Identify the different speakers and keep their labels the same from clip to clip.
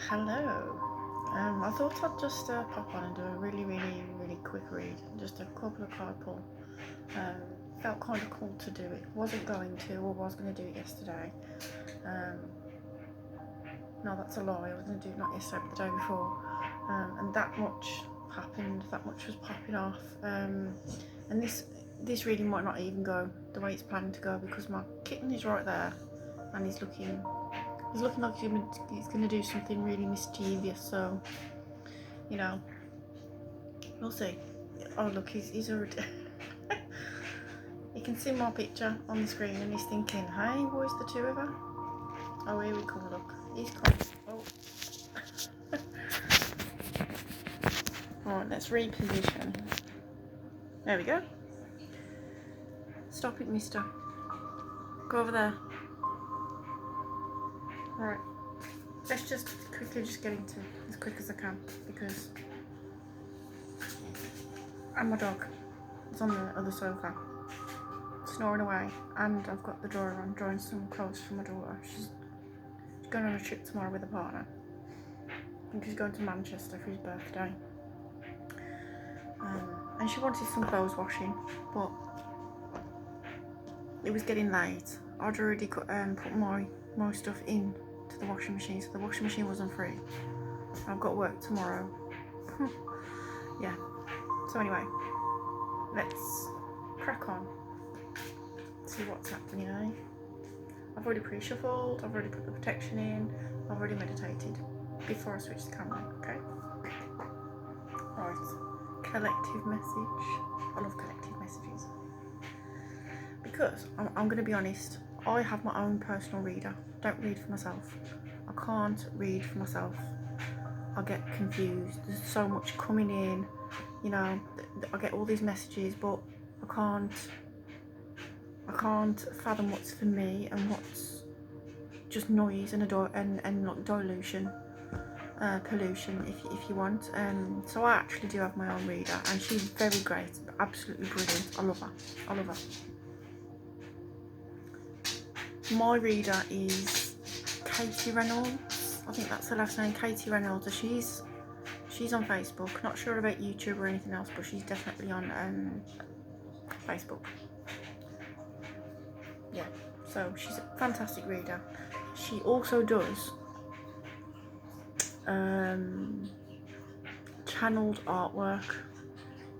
Speaker 1: Hello. I thought I'd just pop on and do a really quick read, just a couple of card pull. Felt kind of cool to do it. Wasn't going to, or was going to do it yesterday. No, that's a lie. I was going to do it not yesterday, but the day before. And that much happened. That much was popping off. And this reading might not even go the way it's planned to go because my kitten is right there, and he's looking like he's going to do something really mischievous, so, you know, we'll see. Oh, look, he's already... You can see my picture on the screen and he's thinking, hey, where's the two of her? Oh, here we come, look. He's coming. Oh. Alright, let's reposition. There we go. Stop it, mister. Go over there. Right, let's just quickly get into it as quick as I can because my dog is on the other sofa snoring away, and I've got the drawer on drawing some clothes for my daughter. She's going on a trip tomorrow with a partner. I think she's going to Manchester for his birthday, and she wanted some clothes washing, but it was getting late. I'd already put my stuff in to the washing machine, so the washing machine wasn't free. I've got work tomorrow. Yeah, so anyway, let's crack on, see what's happening, eh? I've already pre-shuffled, I've already put the protection in, I've already meditated before I switch the camera, okay? Right, collective message. I love collective messages because I'm going to be honest, I have my own personal reader. Don't read for myself. I can't read for myself. I get confused. There's so much coming in, you know. I get all these messages, but I can't fathom what's for me and what's just noise and like dilution, pollution, if you want. So I actually do have my own reader, and she's very great, absolutely brilliant. I love her. My reader is Katie Reynolds. I think that's her last name, Katie Reynolds. She's on Facebook. Not sure about YouTube or anything else, but she's definitely on Facebook. Yeah, so she's a fantastic reader. She also does channeled artwork,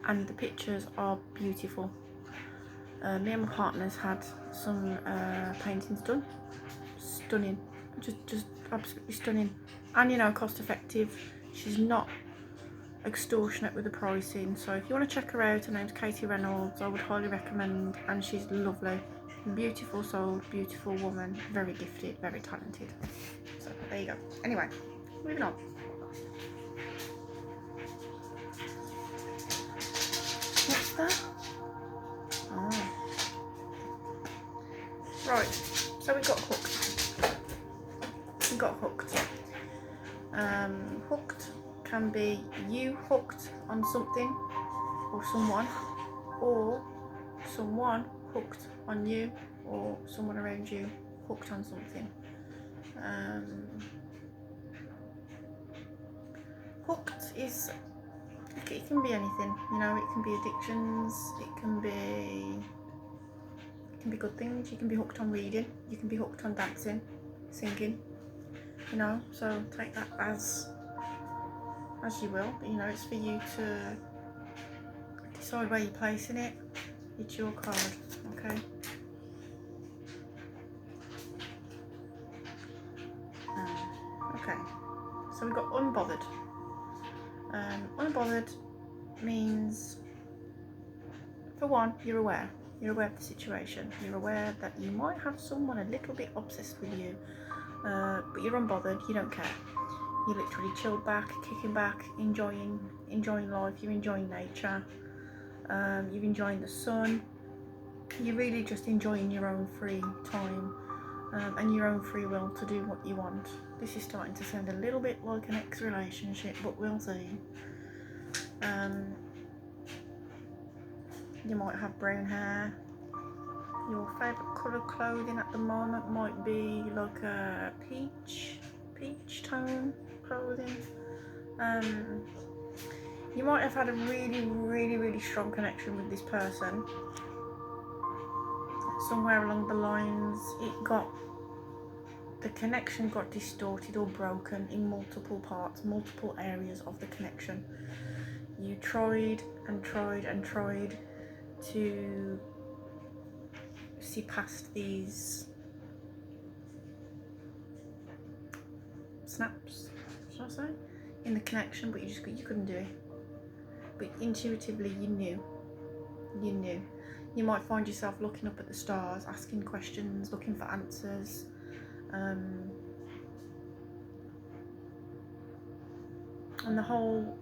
Speaker 1: and the pictures are beautiful. Me and my partner's had some paintings done. Stunning, just absolutely stunning, and you know, cost effective. She's not extortionate with the pricing, so if you want to check her out, her name's Katie Reynolds. I would highly recommend, and she's lovely, beautiful soul, beautiful woman, very gifted, very talented. So there you go. Anyway, moving on. What's that? Oh. Right, so we got hooked. Hooked can be you hooked on something or someone, or someone hooked on you, or someone around you hooked on something. Hooked is, it can be anything, you know. It can be addictions, it can be good things. You can be hooked on reading, you can be hooked on dancing, singing, you know. So take that as you will, but you know, it's for you to decide where you're placing it. It's your card, okay? Okay, so we've got unbothered. Unbothered means, for one, you're aware of the situation. You're aware that you might have someone a little bit obsessed with you, but you're unbothered. You don't care. You're literally chilled back, kicking back, enjoying life. You're enjoying nature. You're enjoying the sun. You're really just enjoying your own free time, and your own free will to do what you want. This is starting to sound a little bit like an ex-relationship, but we'll see. You might have brown hair. Your favourite colour of clothing at the moment might be like a peach tone. clothing. You might have had a really strong connection with this person. Somewhere along the lines, the connection got distorted or broken in multiple parts, multiple areas of the connection. You tried and tried to see past these snaps, should I say, in the connection, but you couldn't do it. But intuitively you knew. You might find yourself looking up at the stars, asking questions, looking for answers. And the whole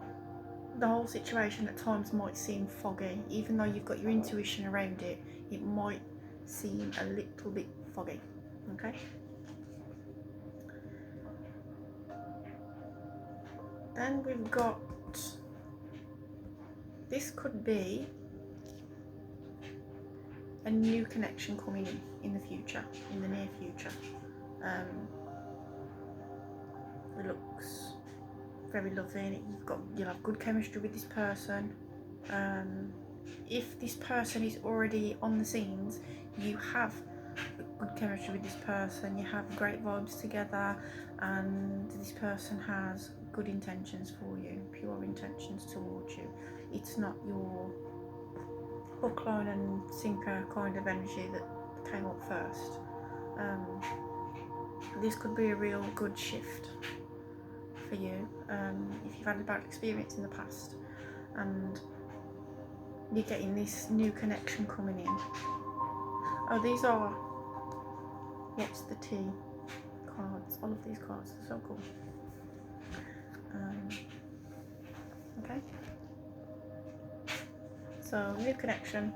Speaker 1: situation at times might seem foggy. Even though you've got your intuition around it, it might seem a little bit foggy. Okay? Then we've got, this could be a new connection coming in the future, in the near future. It looks very lovely. You'll have good chemistry with this person. If this person is already on the scenes, you have good chemistry with this person. You have great vibes together, and this person has good intentions for you, pure intentions towards you. It's not your hook, line and sinker kind of energy that came up first. This could be a real good shift for you if you've had a bad experience in the past and you're getting this new connection coming in. Oh, these are what's the T cards. All of these cards are so cool. Okay, so new connection.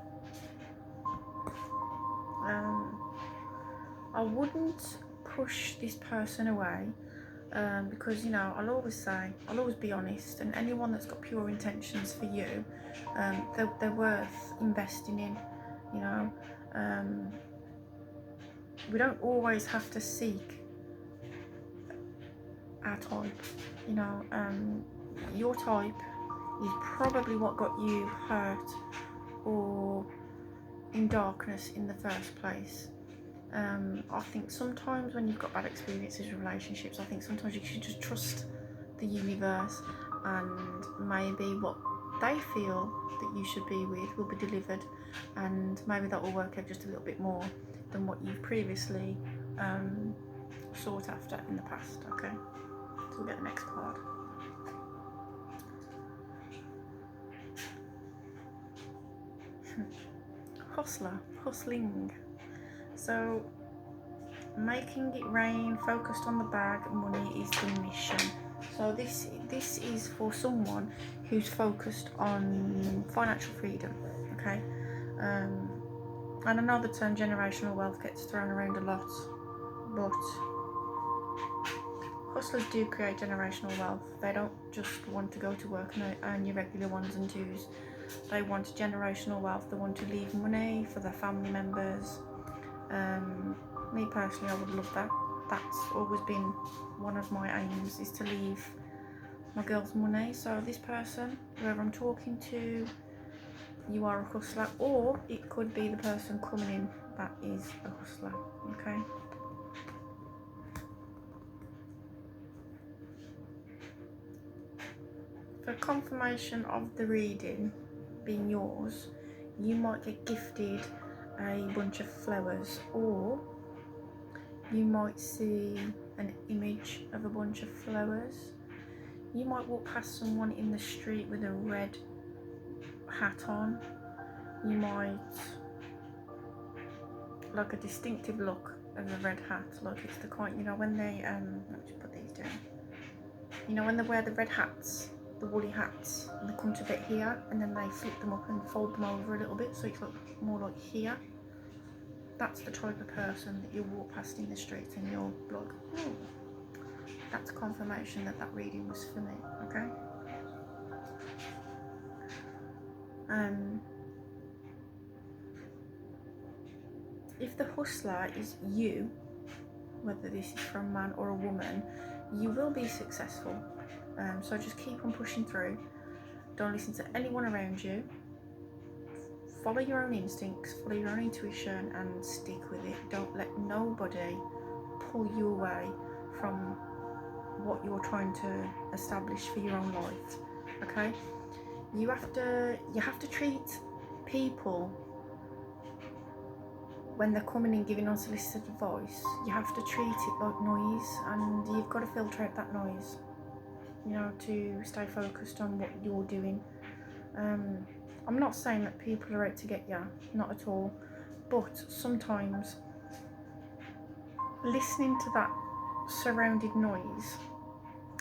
Speaker 1: I wouldn't push this person away, because I'll always be honest, and anyone that's got pure intentions for you, they're worth investing in. We don't always have to seek our type. Your type is probably what got you hurt or in darkness in the first place. I think sometimes when you've got bad experiences with relationships, I think sometimes you should just trust the universe, and maybe what they feel that you should be with will be delivered, and maybe that will work out just a little bit more than what you've previously sought after in the past. Okay, so we'll get the next card. Hustling. So, making it rain, focused on the bag, money is the mission. So this is for someone who's focused on financial freedom. Okay, and I know the term generational wealth gets thrown around a lot, but hustlers do create generational wealth. They don't just want to go to work and earn your regular ones and twos. They want generational wealth. They want to leave money for their family members. Me personally, I would love that. That's always been one of my aims, is to leave my girls money. So this person, whoever I'm talking to, you are a hustler, or it could be the person coming in that is a hustler. Okay. For confirmation of the reading being yours, you might get gifted a bunch of flowers, or you might see an image of a bunch of flowers. You might walk past someone in the street with a red hat on. You might like a distinctive look of a red hat, like it's the kind, when they let me just put these down. When they wear the red hats, the woolly hats, and they come to a bit here, and then they flip them up and fold them over a little bit, so it's like more like here. That's the type of person that you walk past in the street and you're like, oh, that's confirmation that that reading was for me. Okay. If the hustler is you, whether this is from a man or a woman, you will be successful. So just keep on pushing through. Don't listen to anyone around you. Follow your own instincts, follow your own intuition, and stick with it. Don't let nobody pull you away from what you're trying to establish for your own life. Okay? You have to treat people when they're coming in giving unsolicited advice. You have to treat it like noise, and you've got to filter out that noise, you know, to stay focused on what you're doing. I'm not saying that people are out to get you, not at all, but sometimes listening to that surrounded noise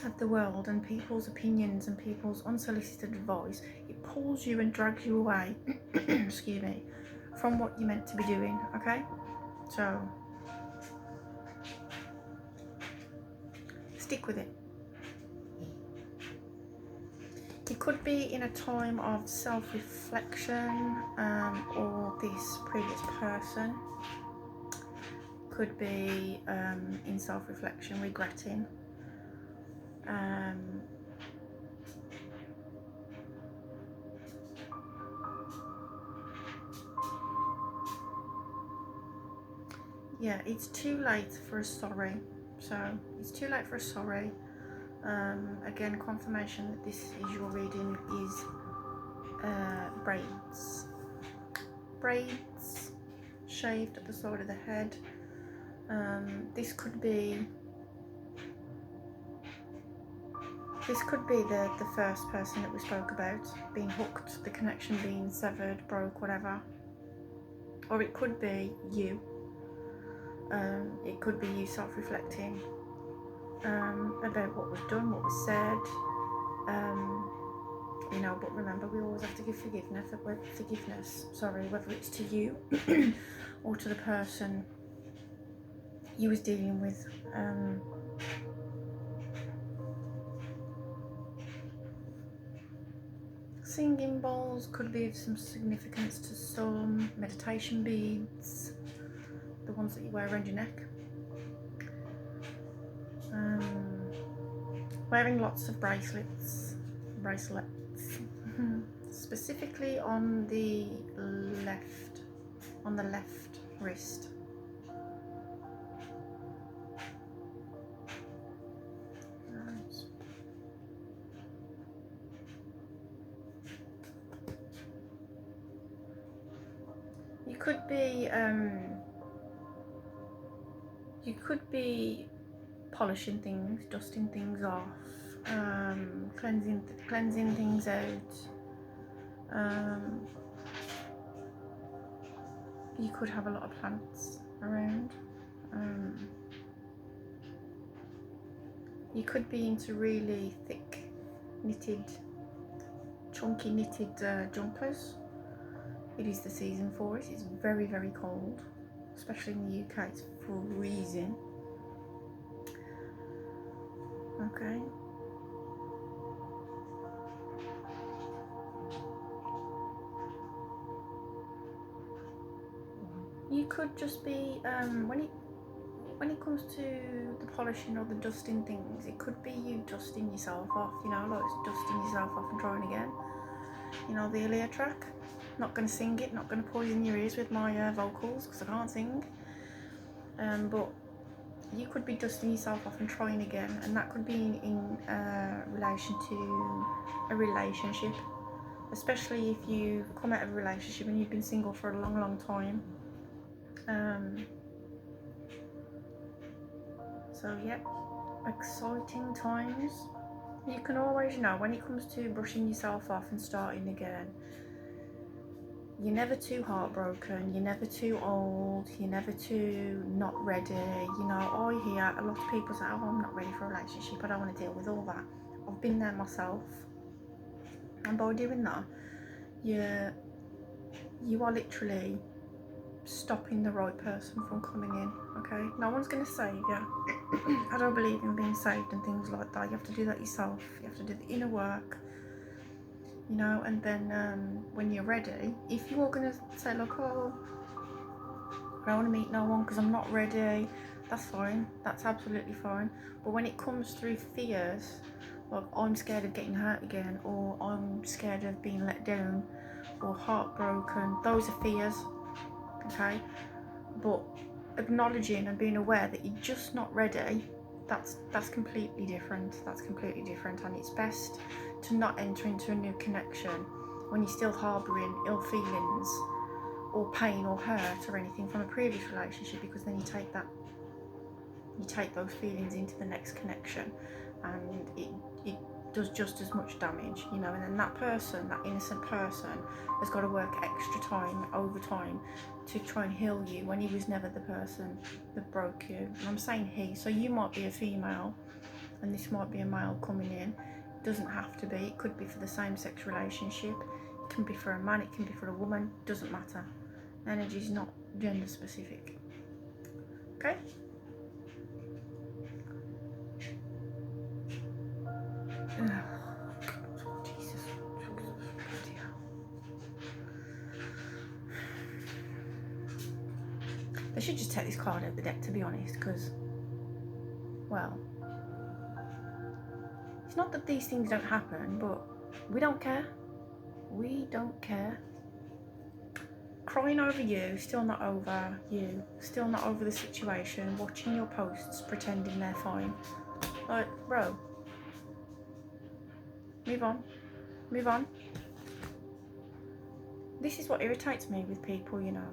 Speaker 1: of the world and people's opinions and people's unsolicited advice, it pulls you and drags you away excuse me, from what you're meant to be doing. Okay, so stick with it. You could be in a time of self-reflection, or this previous person could be in self-reflection, regretting. Yeah, it's too late for a sorry. So it's too late for a sorry. Again, confirmation that this is your reading is braids shaved at the side of the head. This could be the first person that we spoke about being hooked, the connection being severed, broke, whatever. Or it could be you. It could be you self-reflecting about what was done, what was said. You know, but remember, we always have to give forgiveness, whether it's to you or to the person you was dealing with. Singing bowls could be of some significance to some. Meditation beads, the ones that you wear around your neck. Wearing lots of bracelets, specifically on the left wrist. You could be polishing things, dusting things off, cleansing things out. You could have a lot of plants around. You could be into really thick chunky knitted jumpers. It is the season for it. It's very, very cold, especially in the UK. It's freezing. Okay. You could just be when it comes to the polishing or the dusting things, it could be you dusting yourself off, you know, like dusting yourself off and trying again. You know, the Aaliyah track. Not going to sing it, not going to poison your ears with my vocals because I can't sing. But you could be dusting yourself off and trying again, and that could be in relation to a relationship, especially if you've come out of a relationship and you've been single for a long, long time. So yeah, exciting times. You can always, you know, when it comes to brushing yourself off and starting again, you're never too heartbroken, you're never too old, you're never too not ready. You know, I hear a lot of people say, oh, I'm not ready for a relationship, I don't want to deal with all that. I've been there myself, and by doing that, you are literally stopping the right person from coming in. Okay, no one's going to save you. I don't believe in being saved and things like that. You have to do that yourself. You have to do the inner work, you know. And then when you're ready, if you're going to say, look, oh, I don't want to meet no one because I'm not ready, that's fine, that's absolutely fine. But when it comes through fears, like I'm scared of getting hurt again, or I'm scared of being let down, or heartbroken, those are fears, okay? But acknowledging and being aware that you're just not ready, that's completely different. That's completely different, and it's best to not enter into a new connection when you're still harbouring ill feelings or pain or hurt or anything from a previous relationship, because then you take those feelings into the next connection, and it does just as much damage, you know. And then that person, that innocent person, has got to work extra time, overtime, to try and heal you when he was never the person that broke you. And I'm saying he, so you might be a female and this might be a male coming in. It doesn't have to be. It could be for the same sex relationship, it can be for a man, it can be for a woman, doesn't matter. Energy is not gender specific, okay? Jesus. They should just take this card out of the deck, to be honest, because, well, it's not that these things don't happen, but we don't care. We don't care. Crying over you, still not over you, still not over the situation, watching your posts, pretending they're fine. Like, bro, move on. Move on. This is what irritates me with people, you know.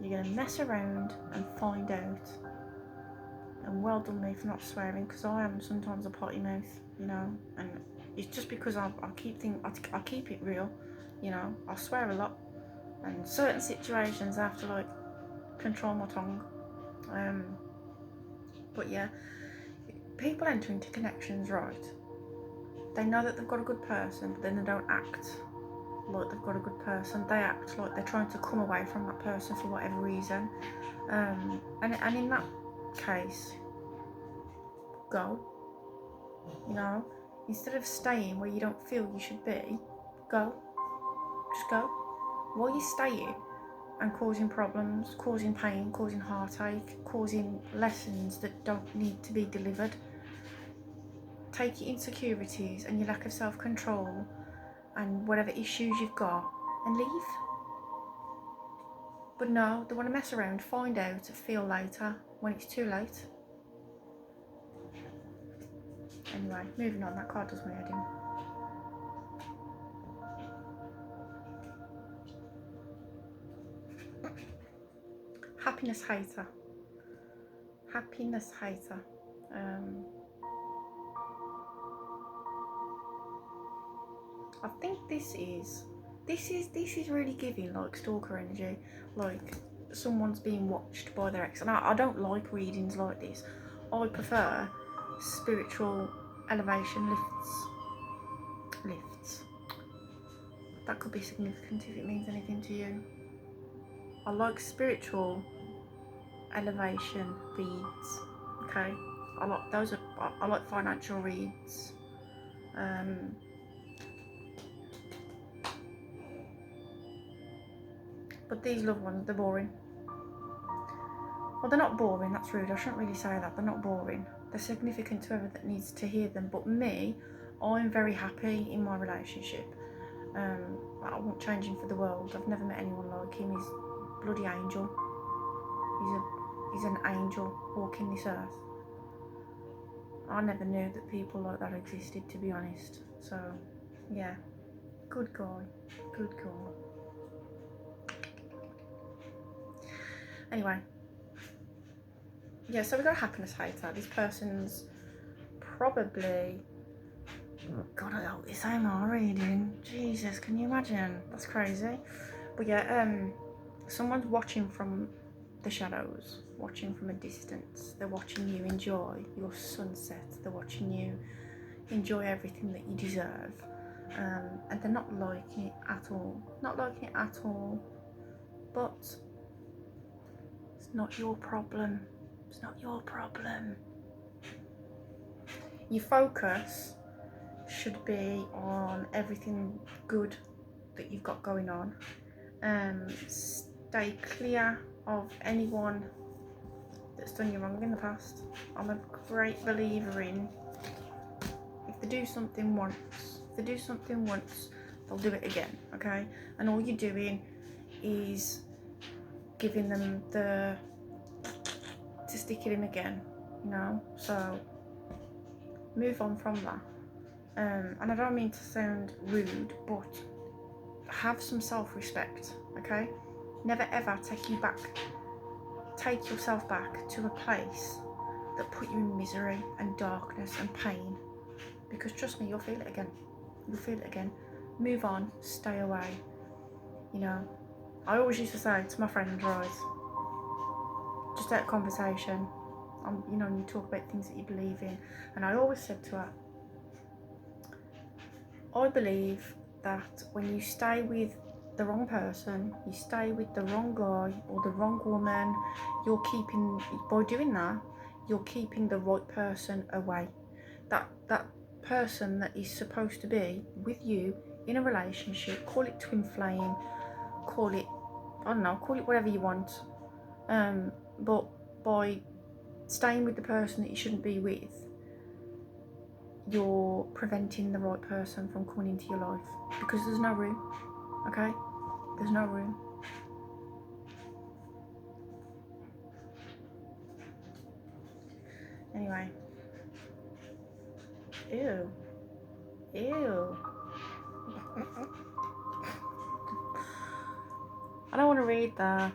Speaker 1: You're going to mess around and find out. And well done me for not swearing, because I am sometimes a potty mouth, you know. And it's just because I keep it real, you know. I swear a lot. And certain situations I have to, like, control my tongue. But yeah, people enter into connections, right? They know that they've got a good person, but then they don't act like they've got a good person. They act like they're trying to come away from that person for whatever reason. And in that case, go. You know, instead of staying where you don't feel you should be, go. Just go. While you're staying and causing problems, causing pain, causing heartache, causing lessons that don't need to be delivered, take your insecurities and your lack of self-control and whatever issues you've got and leave. But no, they want to mess around, find out, feel later when it's too late. Anyway, moving on, that card does my head in. Happiness hater. Happiness hater. I think this is really giving like stalker energy, like someone's being watched by their ex. And I don't like readings like this. I prefer spiritual elevation lifts. That could be significant if it means anything to you. I like spiritual elevation reads. Okay, I like those. I like financial reads. But these loved ones, they're boring. Well, they're not boring, that's rude, I shouldn't really say that. They're not boring. They're significant to whoever that needs to hear them. But me, I'm very happy in my relationship. I won't change him for the world. I've never met anyone like him. He's a bloody angel. He's an angel walking this earth. I never knew that people like that existed, to be honest. So, yeah, good guy, good guy. Anyway, yeah, so we got a happiness hater. This person's probably, God, I hope this ain't my reading. Jesus, can you imagine? That's crazy. But yeah, someone's watching from the shadows, watching from a distance. They're watching you enjoy your sunset. They're watching you enjoy everything that you deserve. And they're not liking it at all. Not liking it at all. But it's not your problem. It's not your problem. Your focus should be on everything good that you've got going on. Stay clear of anyone that's done you wrong in the past. I'm a great believer in, if they do something once, they'll do it again, okay? And all you're doing is giving them to stick it in again, you know? So move on from that. And I don't mean to sound rude, but have some self-respect, okay? Never ever take yourself back to a place that put you in misery and darkness and pain, because trust me, you'll feel it again. Move on, stay away, you know. I always used to say to my friends, right, just out of conversation, you know, you talk about things that you believe in, and I always said to her, I believe that when you stay with the wrong person, you stay with the wrong guy or the wrong woman, by doing that, you're keeping the right person away. That person that is supposed to be with you in a relationship, call it twin flame, call it whatever you want. But by staying with the person that you shouldn't be with, you're preventing the right person from coming into your life, because there's no room, okay? There's no room. Anyway. Ew. I don't want to read that.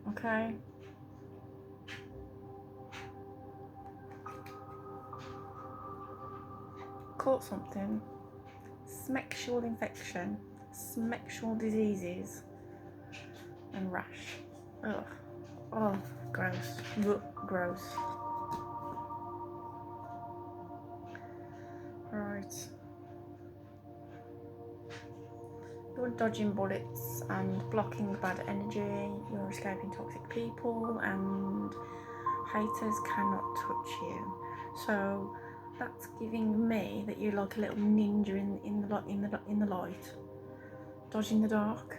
Speaker 1: Okay? Caught something. Smexual infection, smexual diseases, and rash. Ugh. Oh, gross. Gross. Right. You're dodging bullets and blocking bad energy. You're escaping toxic people, and haters cannot touch you. So that's giving me that you're like a little ninja in the light, dodging the dark.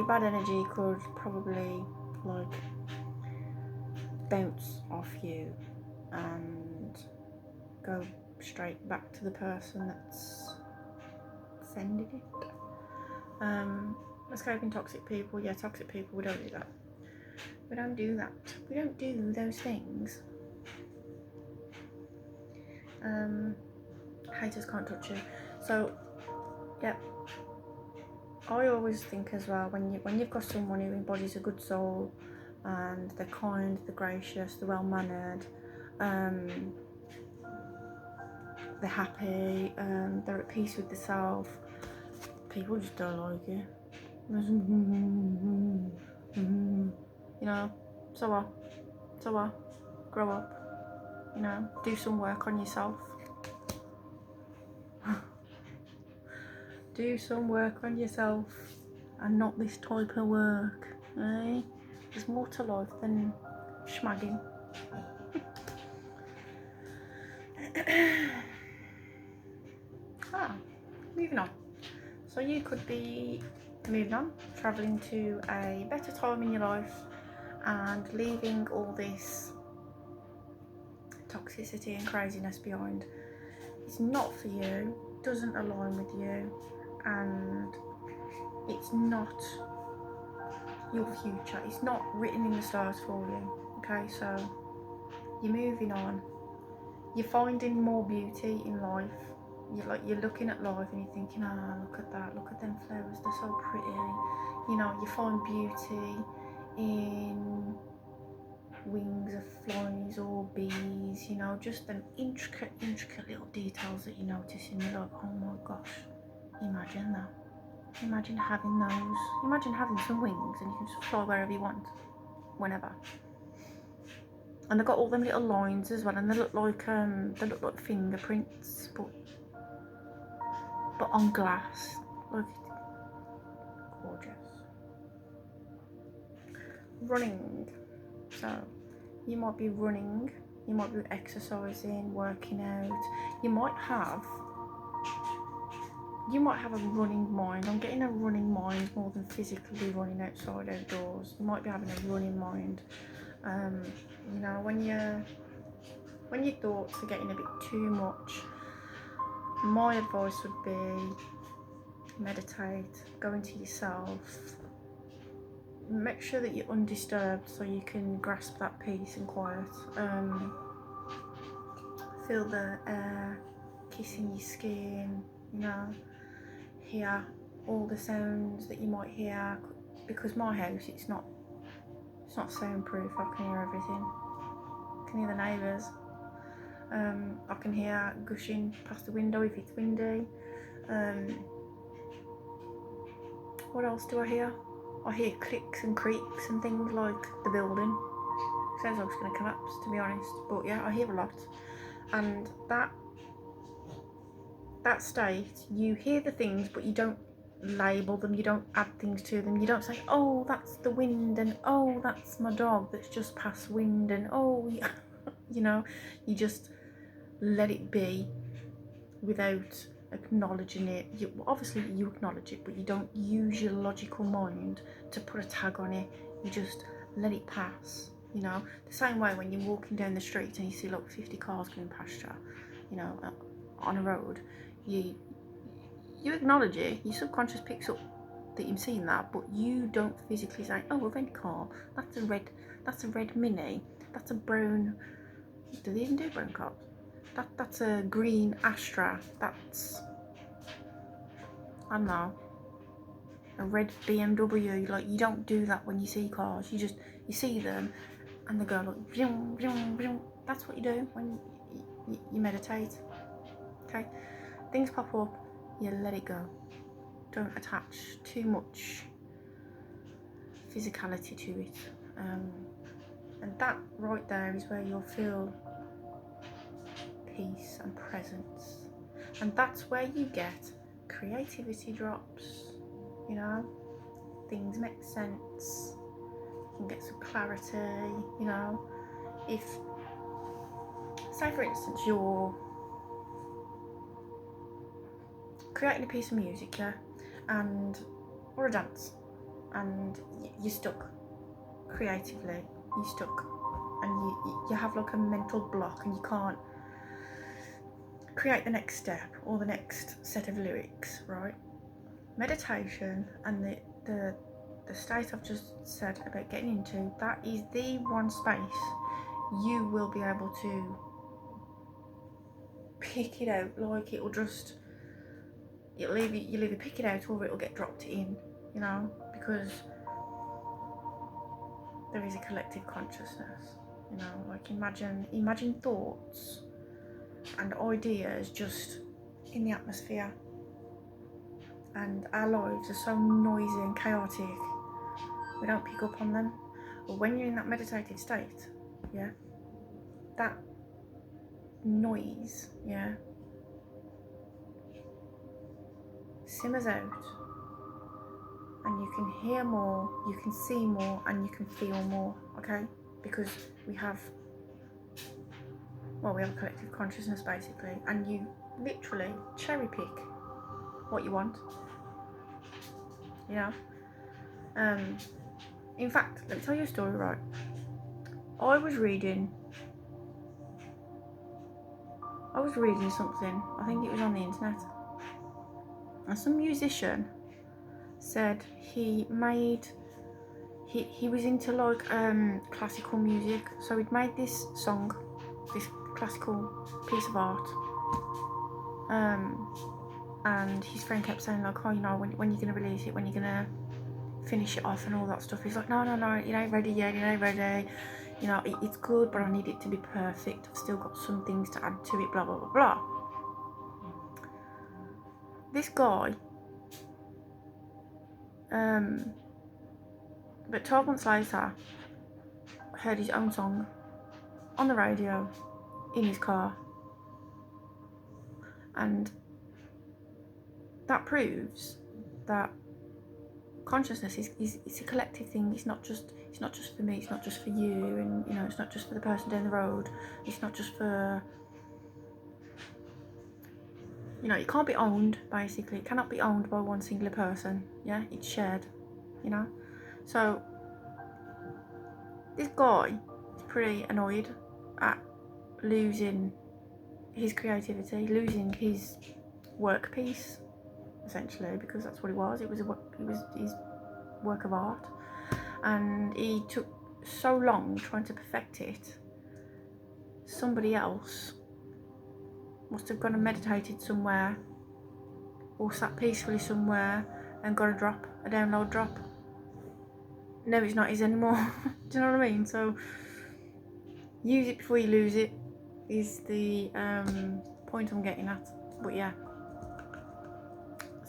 Speaker 1: Bad energy could probably like bounce off you and go straight back to the person that's sending it. Escaping toxic people, yeah, toxic people, we don't do that. We don't do that. We don't do those things. Haters can't touch you. So, yeah. I always think as well, when you've got someone who embodies a good soul, and they're kind, they're gracious, they're well mannered, they're happy, they're at peace with themselves, people just don't like it. You know, so what? Grow up, you know, do some work on yourself. Do some work on yourself, and not this type of work, eh? There's more to life than schmagging. Moving on. So you could be moving on, travelling to a better time in your life, and leaving all this toxicity and craziness behind. It's not for you, doesn't align with you, and it's not your future. It's not written in the stars for you. Okay, so you're moving on. You're finding more beauty in life. You're looking at life and you're thinking, look at that, look at them flowers, they're so pretty. You know, you find beauty in wings of flies or bees, you know, just them intricate little details that you notice, and you're like, oh my gosh, imagine that. Imagine having those. Imagine having some wings and you can just fly wherever you want, whenever. And they've got all them little lines as well, and they look like fingerprints, but on glass. Like, gorgeous. Running. So you might be running, you might be exercising, working out. You might have you might have a running mind. I'm getting a running mind more than physically running outside outdoors. You might be having a running mind. You know, when your thoughts are getting a bit too much, my advice would be meditate, go into yourself, make sure that you're undisturbed so you can grasp that peace and quiet. Feel the air kissing your skin, you know, hear all the sounds that you might hear, because my house, it's not soundproof. I can hear everything. I can hear the neighbours. I can hear gushing past the window if it's windy. What else do I hear? I hear clicks and creaks and things like the building. Sounds like it's going to collapse, to be honest. But yeah, I hear a lot. And that state, you hear the things, but you don't label them, you don't add things to them. You don't say, oh, that's the wind, and oh, that's my dog that's just past wind, and oh, yeah. You know, you just let it be without acknowledging it. Obviously you acknowledge it, but you don't use your logical mind to put a tag on it. You just let it pass. You know, the same way when you're walking down the street and you see like 50 cars going past you, you know, on a road, you acknowledge it. Your subconscious picks up that you've seen that, but you don't physically say, oh, a red car, that's a red Mini, that's a brown, do they even do brown cars? That's a green Astra, that's, I don't know, a red BMW. Like, you don't do that when you see cars. You see them and they go like, vroom, vroom, vroom. That's what you do when you meditate. Okay, things pop up, you let it go. Don't attach too much physicality to it. And that right there is where you'll feel peace and presence, and that's where you get creativity drops. You know, things make sense, you can get some clarity. You know, if, say for instance, you're creating a piece of music, yeah, or a dance, and you're stuck creatively, you're stuck, and you have like a mental block and you can't create the next step or the next set of lyrics, right? Meditation and the state I've just said about getting into, that is the one space you will be able to pick it out. Like, you'll either pick it out or it'll get dropped in, you know, because there is a collective consciousness, you know. Like, imagine thoughts and ideas just in the atmosphere, and our lives are so noisy and chaotic, we don't pick up on them. But when you're in that meditative state, yeah, that noise, yeah, simmers out, and you can hear more, you can see more, and you can feel more, okay? Because we have a collective consciousness, basically, and you literally cherry pick what you want, you know. In fact, let me tell you a story, right? I was reading something, I think it was on the internet, and some musician said he was into like classical music, so he'd made this song, this classical piece of art, and his friend kept saying like, oh, you know, when you're gonna release it, when you're gonna finish it off and all that stuff. He's like, no, it ain't ready yet, you know, it's good, but I need it to be perfect, I've still got some things to add to it, blah blah blah blah. This guy, but 12 months later, heard his own song on the radio in his car, and that proves that consciousness is it's a collective thing. It's not just for me, it's not just for you, and you know, it's not just for the person down the road, it's not just for You know, it can't be owned, basically. It cannot be owned by one singular person. Yeah, it's shared, you know. So this guy is pretty annoyed at losing his creativity, losing his work piece, essentially, because that's what it was. It was his work of art, and he took so long trying to perfect it. Somebody else must have gone and meditated somewhere, or sat peacefully somewhere and got a download drop. No, it's not his anymore. Do you know what I mean? So use it before you lose it is the point I'm getting at. But yeah,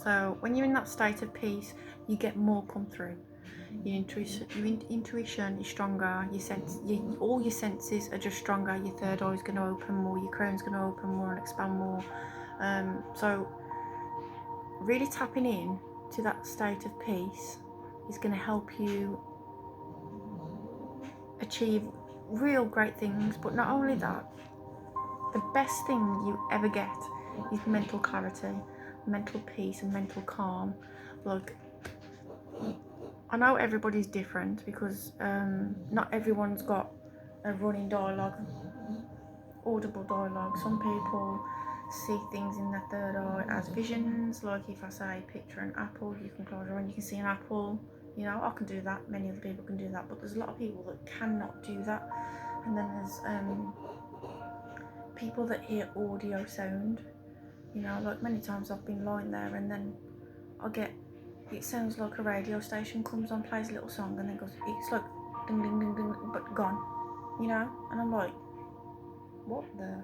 Speaker 1: so when you're in that state of peace, you get more come through. Your intuition is stronger. All your senses are just stronger. Your third eye is going to open more. Your crown's going to open more and expand more. So really tapping in to that state of peace is going to help you achieve real great things. But not only that, the best thing you ever get is mental clarity, mental peace, and mental calm. Like, I know everybody's different because not everyone's got a running dialogue, audible dialogue. Some people see things in their third eye as visions. Like if I say picture an apple, you can close your eye and you can see an apple. You know, I can do that. Many other people can do that, but there's a lot of people that cannot do that. And then there's people that hear audio sound. You know, like many times I've been lying there and then it sounds like a radio station comes on, plays a little song and then goes, it's like ding ding ding ding, but gone, you know? And I'm like, what the?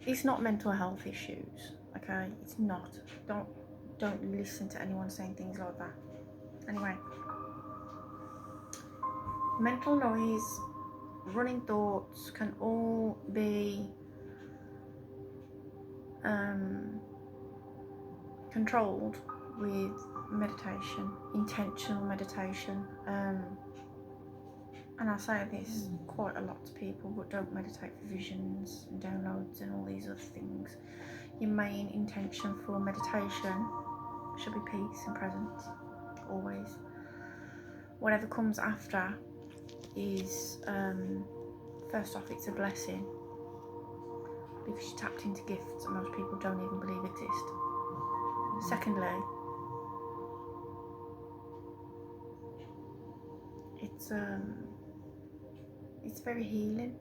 Speaker 1: It's not mental health issues, okay? It's not. Don't listen to anyone saying things like that. Anyway, mental noise, running thoughts can all be controlled with meditation, intentional meditation. And I say this quite a lot to people, but don't meditate for visions and downloads and all these other things. Your main intention for meditation should be peace and presence, always. Whatever comes after is, first off, it's a blessing because you tapped into gifts and most people don't even believe exist. Secondly, it's very healing,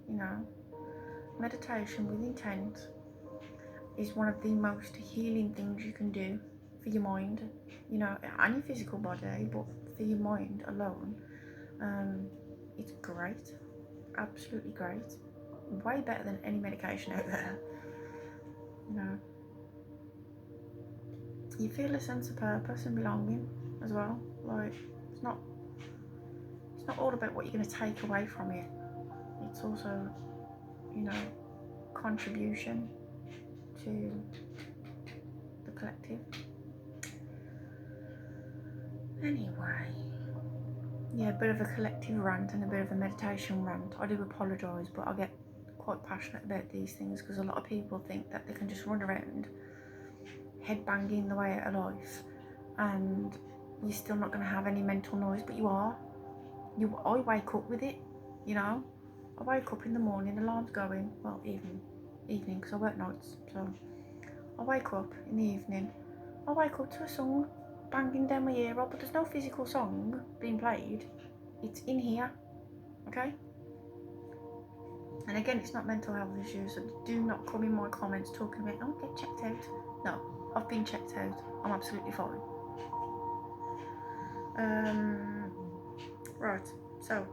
Speaker 1: you know. Meditation with intent is one of the most healing things you can do for your mind, you know, and your physical body, but for your mind alone. It's great, absolutely great, way better than any medication out there, you know. You feel a sense of purpose and belonging as well. Like, it's not all about what you're going to take away from it. It's also, you know, contribution to the collective. Anyway, yeah, a bit of a collective rant and a bit of a meditation rant. I do apologise, but I get quite passionate about these things because a lot of people think that they can just run around head banging the way out of life and you're still not going to have any mental noise, but you are. I wake up with it, you know. I wake up in the morning, alarm's going, well, evening because I work nights, so I wake up in the evening, I wake up to a song banging down my ear, but there's no physical song being played, it's in here, okay? And again, it's not mental health issues, so do not come in my comments talking about, oh, get checked out. No, I've been checked out, I'm absolutely fine. Right, so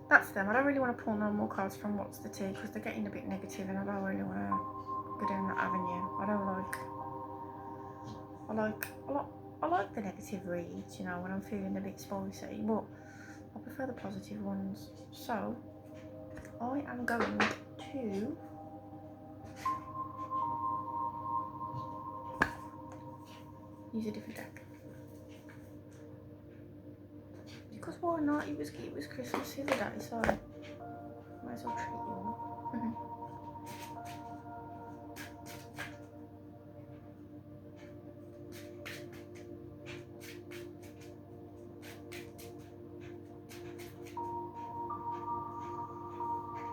Speaker 1: that's them. I don't really want to pull no more cards from What's the Tea because they're getting a bit negative and I don't really want to go down that avenue. I like the negative reads, you know, when I'm feeling a bit spicy, but I prefer the positive ones. So I am going to use a different deck. Because why not? It was Christmas the other day, so might as well treat you all.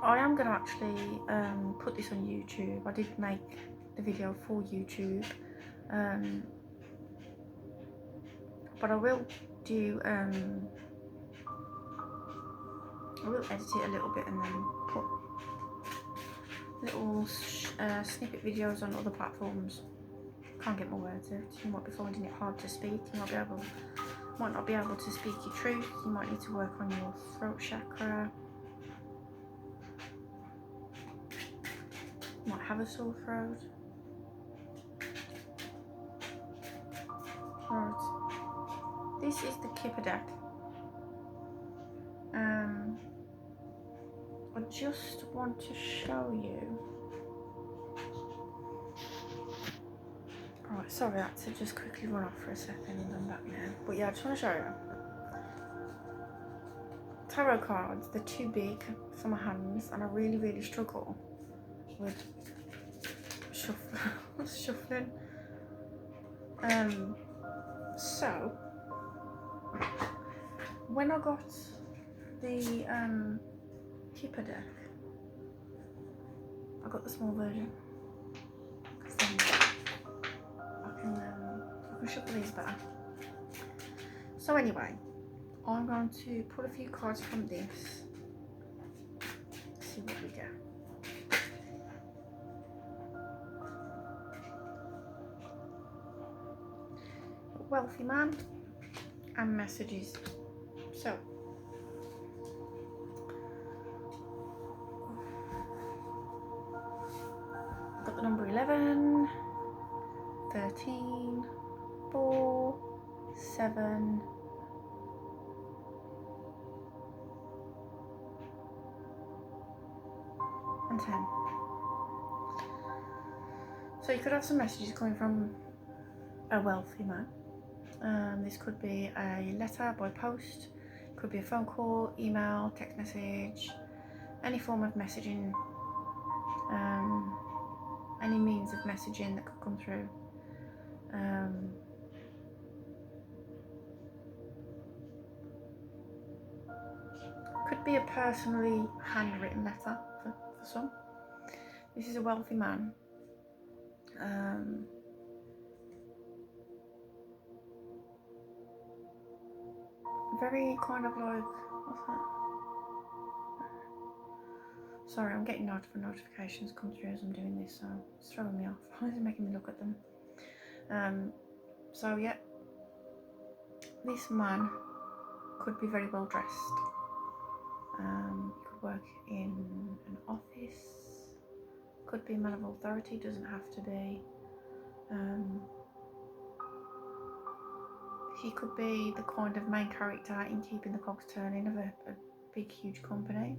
Speaker 1: I am going to actually put this on YouTube. I did make the video for YouTube, but I will do I will edit it a little bit and then put little snippet videos on other platforms. Can't get my words out. You might be finding it hard to speak. You might not be able to speak your truth. You might need to work on your throat chakra. You might have a sore throat. Right. This is the Kipper deck. I just want to show you. Right, sorry, I had to just quickly run off for a second and I'm back now. But yeah, I just want to show you. Tarot cards, they're too big for my hands and I really, really struggle with shuffling. So, when I got the Kipper deck, I got the small version because then I can shuffle these better. So anyway, I'm going to pull a few cards from this, see what we get. Wealthy man and messages. So got the number 11, 13, 4, 7, and 10. So you could have some messages coming from a wealthy man. This could be a letter by post, could be a phone call, email, text message, any form of messaging, any means of messaging that could come through. Could be a personally handwritten letter for some. This is a wealthy man. Very kind of like, what's that? Sorry, I'm getting notifications come through as I'm doing this, so it's throwing me off. It's making me look at them. So yeah, this man could be very well dressed. Could work in an office. Could be a man of authority. Doesn't have to be. He could be the kind of main character in keeping the cogs turning of a big, huge company.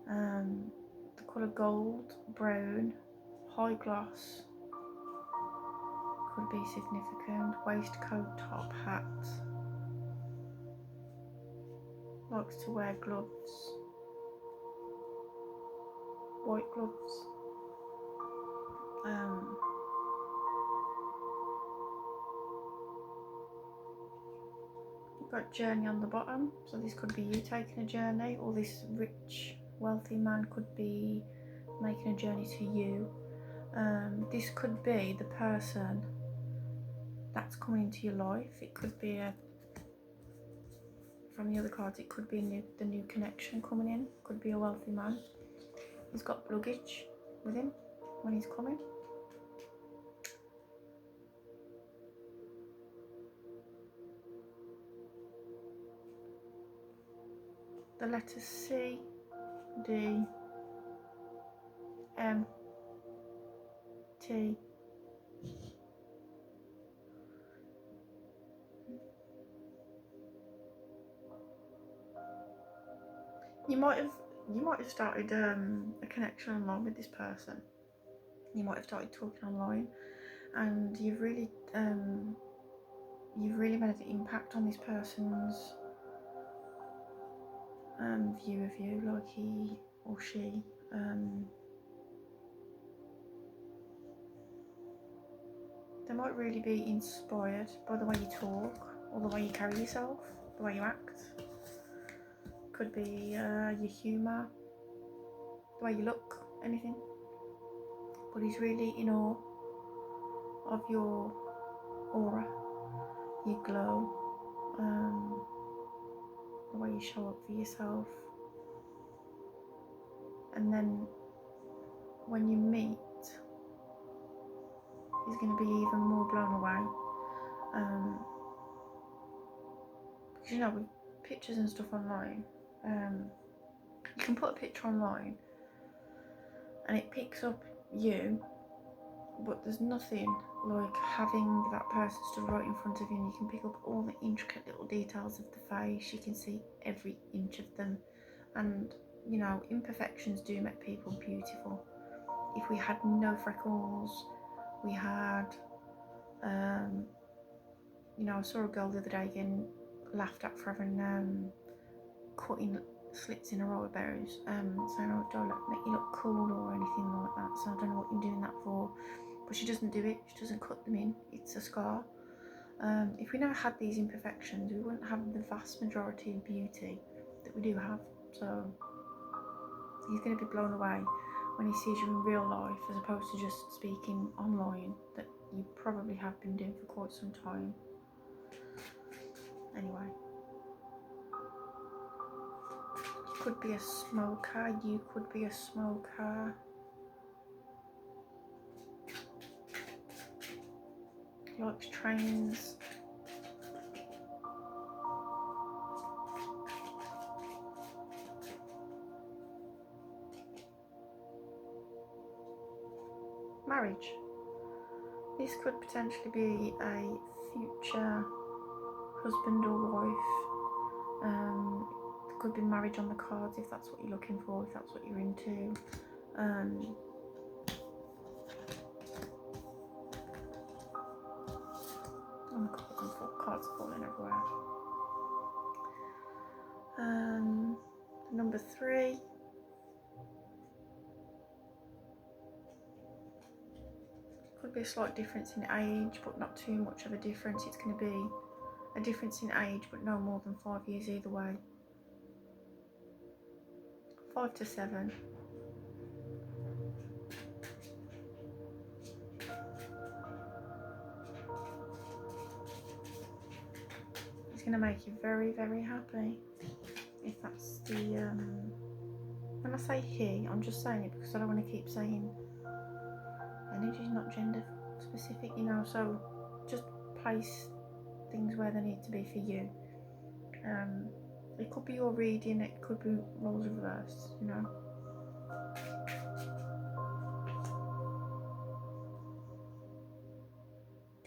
Speaker 1: The colour gold, brown, high gloss could be significant. Waistcoat, top hat. Likes to wear gloves, white gloves. You've got journey on the bottom, so this could be you taking a journey, or this rich, wealthy man could be making a journey to you. This could be the person that's coming into your life. It could be from the other cards, it could be the new connection coming in. Could be a wealthy man. He's got luggage with him when he's coming. The letters C, D, M, T. You might have started a connection online with this person. You might have started talking online, and you've really made an impact on this person's view of you, like he or she. They might really be inspired by the way you talk, or the way you carry yourself, the way you act. Could be your humour, the way you look, anything. But he's really in awe of your aura, your glow, the way you show up for yourself. And then when you meet, he's going to be even more blown away. Because you know, with pictures and stuff online, you can put a picture online and it picks up you, but there's nothing like having that person stood right in front of you and you can pick up all the intricate little details of the face. You can see every inch of them, and you know, imperfections do make people beautiful. If we had no freckles, we had you know, I saw a girl the other day getting laughed at for having cutting slits in her eyebrows, saying, oh, don't make you look cool or anything like that, so I don't know what you're doing that for. But she doesn't do it, she doesn't cut them in, it's a scar. If we never had these imperfections, we wouldn't have the vast majority of beauty that we do have. So he's going to be blown away when he sees you in real life, as opposed to just speaking online, that you probably have been doing for quite some time. Anyway, you could be a smoker, you could be a smoker. He likes trains. Marriage. This could potentially be a future husband or wife. There could be marriage on the cards if that's what you're looking for, if that's what you're into. Oh my god, cards falling everywhere. Number 3. Could be a slight difference in age, but not too much of a difference. It's going to be a difference in age, but no more than 5 years either way. 5 to 7. It's going to make you very, very happy. If that's the when I say he, I'm just saying it because I don't want to keep saying energy is not gender specific, you know, so just place things where they need to be for you. It could be your reading, it could be roles reversed, you know.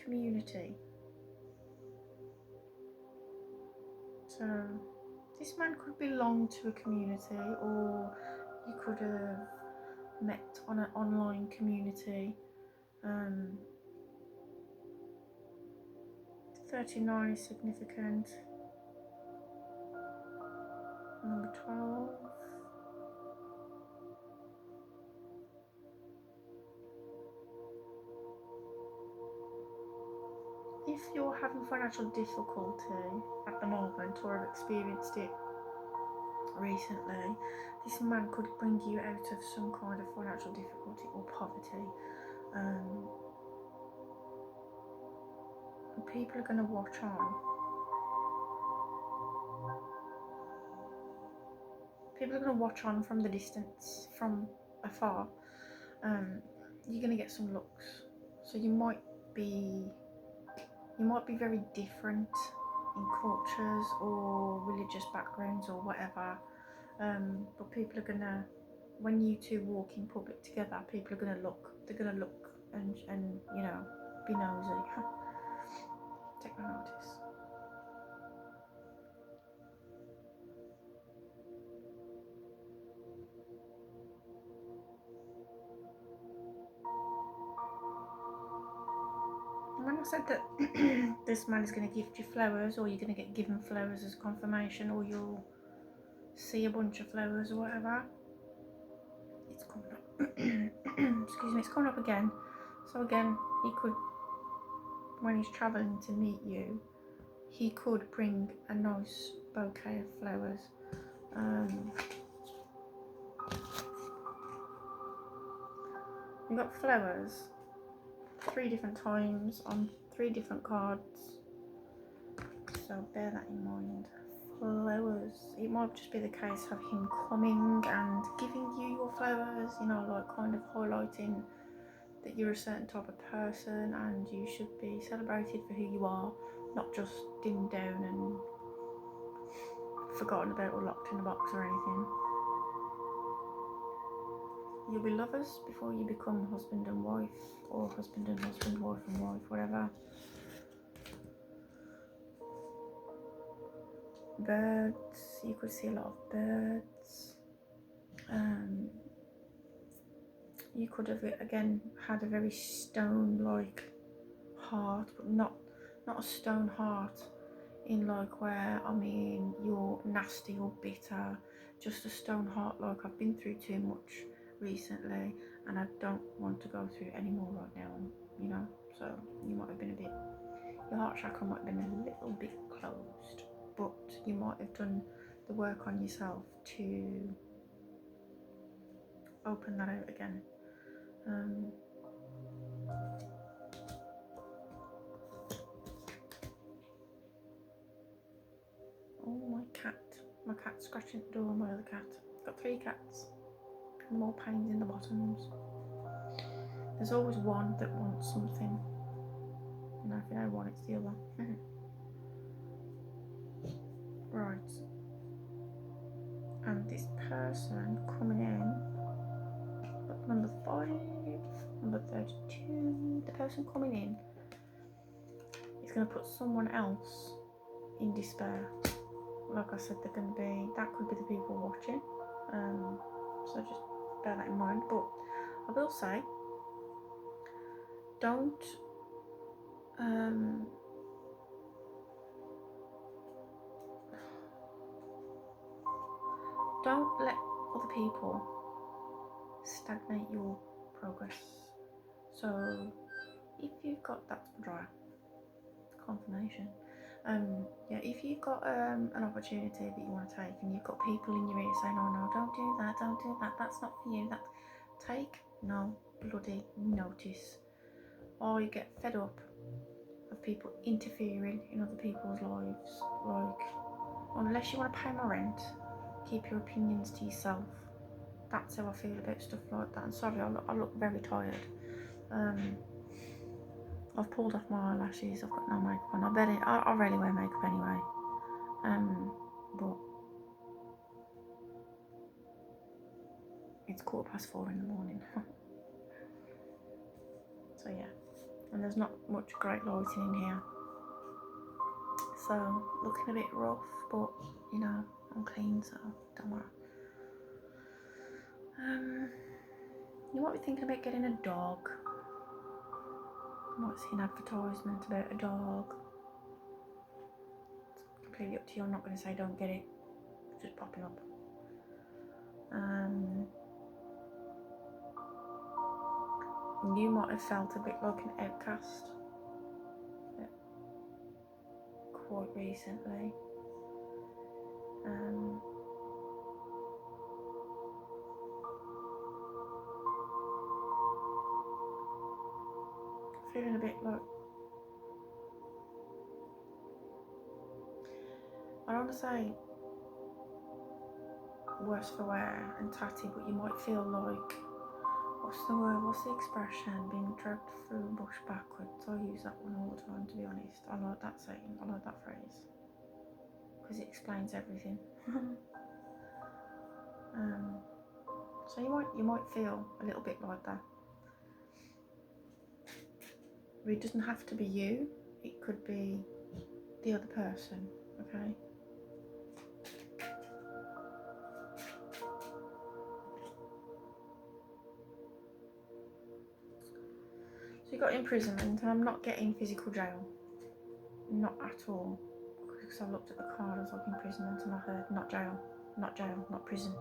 Speaker 1: Community. So this man could belong to a community, or you could have met on an online community. 39 is significant. Number 12. If you're having financial difficulty at the moment, or have experienced it recently, this man could bring you out of some kind of financial difficulty or poverty. People are going to watch on. People are going to watch on from the distance, from afar. You're going to get some looks. So you might be very different in cultures or religious backgrounds or whatever. But people are going to, when you two walk in public together, people are going to look. They're going to look and you know, be nosy. Take my notice. When I said that this man is going to gift you flowers, or you're going to get given flowers as confirmation, or you'll see a bunch of flowers or whatever, it's coming up. Excuse me, it's coming up again. So again, he could, when he's travelling to meet you, he could bring a nice bouquet of flowers. You've got flowers 3 different times on 3 different cards. So bear that in mind. Flowers. It might just be the case of him coming and giving you your flowers, you know, like kind of highlighting that you're a certain type of person and you should be celebrated for who you are, not just dimmed down and forgotten about or locked in a box or anything. You'll be lovers before you become husband and wife, or husband and husband, wife and wife, whatever. Birds, you could see a lot of birds. You could have again had a very stone-like heart, but not a stone heart in like where, I mean, you're nasty or bitter, just a stone heart like I've been through too much recently and I don't want to go through any more right now, you know. So you might have been a bit, your heart chakra might have been a little bit closed, but you might have done the work on yourself to open that out again. Oh, my cat's scratching the door. My other cat. Got 3 cats. More pains in the bottoms. There's always one that wants something. And if you know one, it's the other. Right. And this person coming in, number 5, number 32, the person coming in is going to put someone else in despair. Like I said, they're going to be, that could be the people watching. So just bear that in mind. But I will say, don't let other people stagnate your progress. So if you've got, that's dry confirmation, yeah, if you've got an opportunity that you want to take and you've got people in your ear saying, oh no, don't do that, that's not for you, that, take no bloody notice. Or you get fed up of people interfering in other people's lives. Like, unless you want to pay my rent, keep your opinions to yourself. That's how I feel about stuff like that. And sorry, I look very tired. I've pulled off my eyelashes, I've got no makeup on. I rarely wear makeup anyway. But it's 4:15 in the morning. So yeah, and there's not much great lighting in here. So looking a bit rough, but you know, I'm clean, so don't worry. You might be thinking about getting a dog. You might see an advertisement about a dog. It's completely up to you. I'm not going to say don't get it. It's just popping up. You might have felt a bit like an outcast quite recently. Feeling a bit like, I don't want to say worse for wear and tatty, but you might feel like, what's the expression, being dragged through a bush backwards. I use that one all the time, to be honest. I like that saying, I like that phrase, because it explains everything. So you might feel a little bit like that. But it doesn't have to be you, it could be the other person, okay? So you got imprisonment, and I'm not getting physical jail, not at all, because I looked at the card, I was like imprisonment, and I heard not jail, not prison,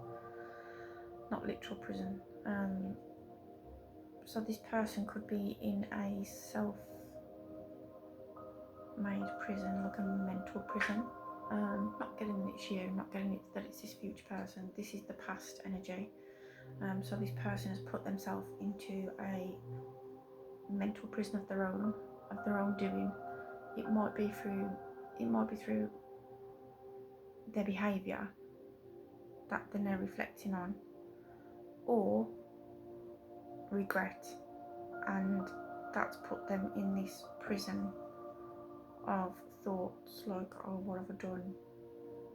Speaker 1: not literal prison. So this person could be in a self-made prison, like a mental prison. Not getting that it's you, not getting it that it's this future person. This is the past energy. So this person has put themselves into a mental prison of their own doing. It might be through their behaviour that they're now reflecting on, or regret, and that's put them in this prison of thoughts like, oh, what have I done?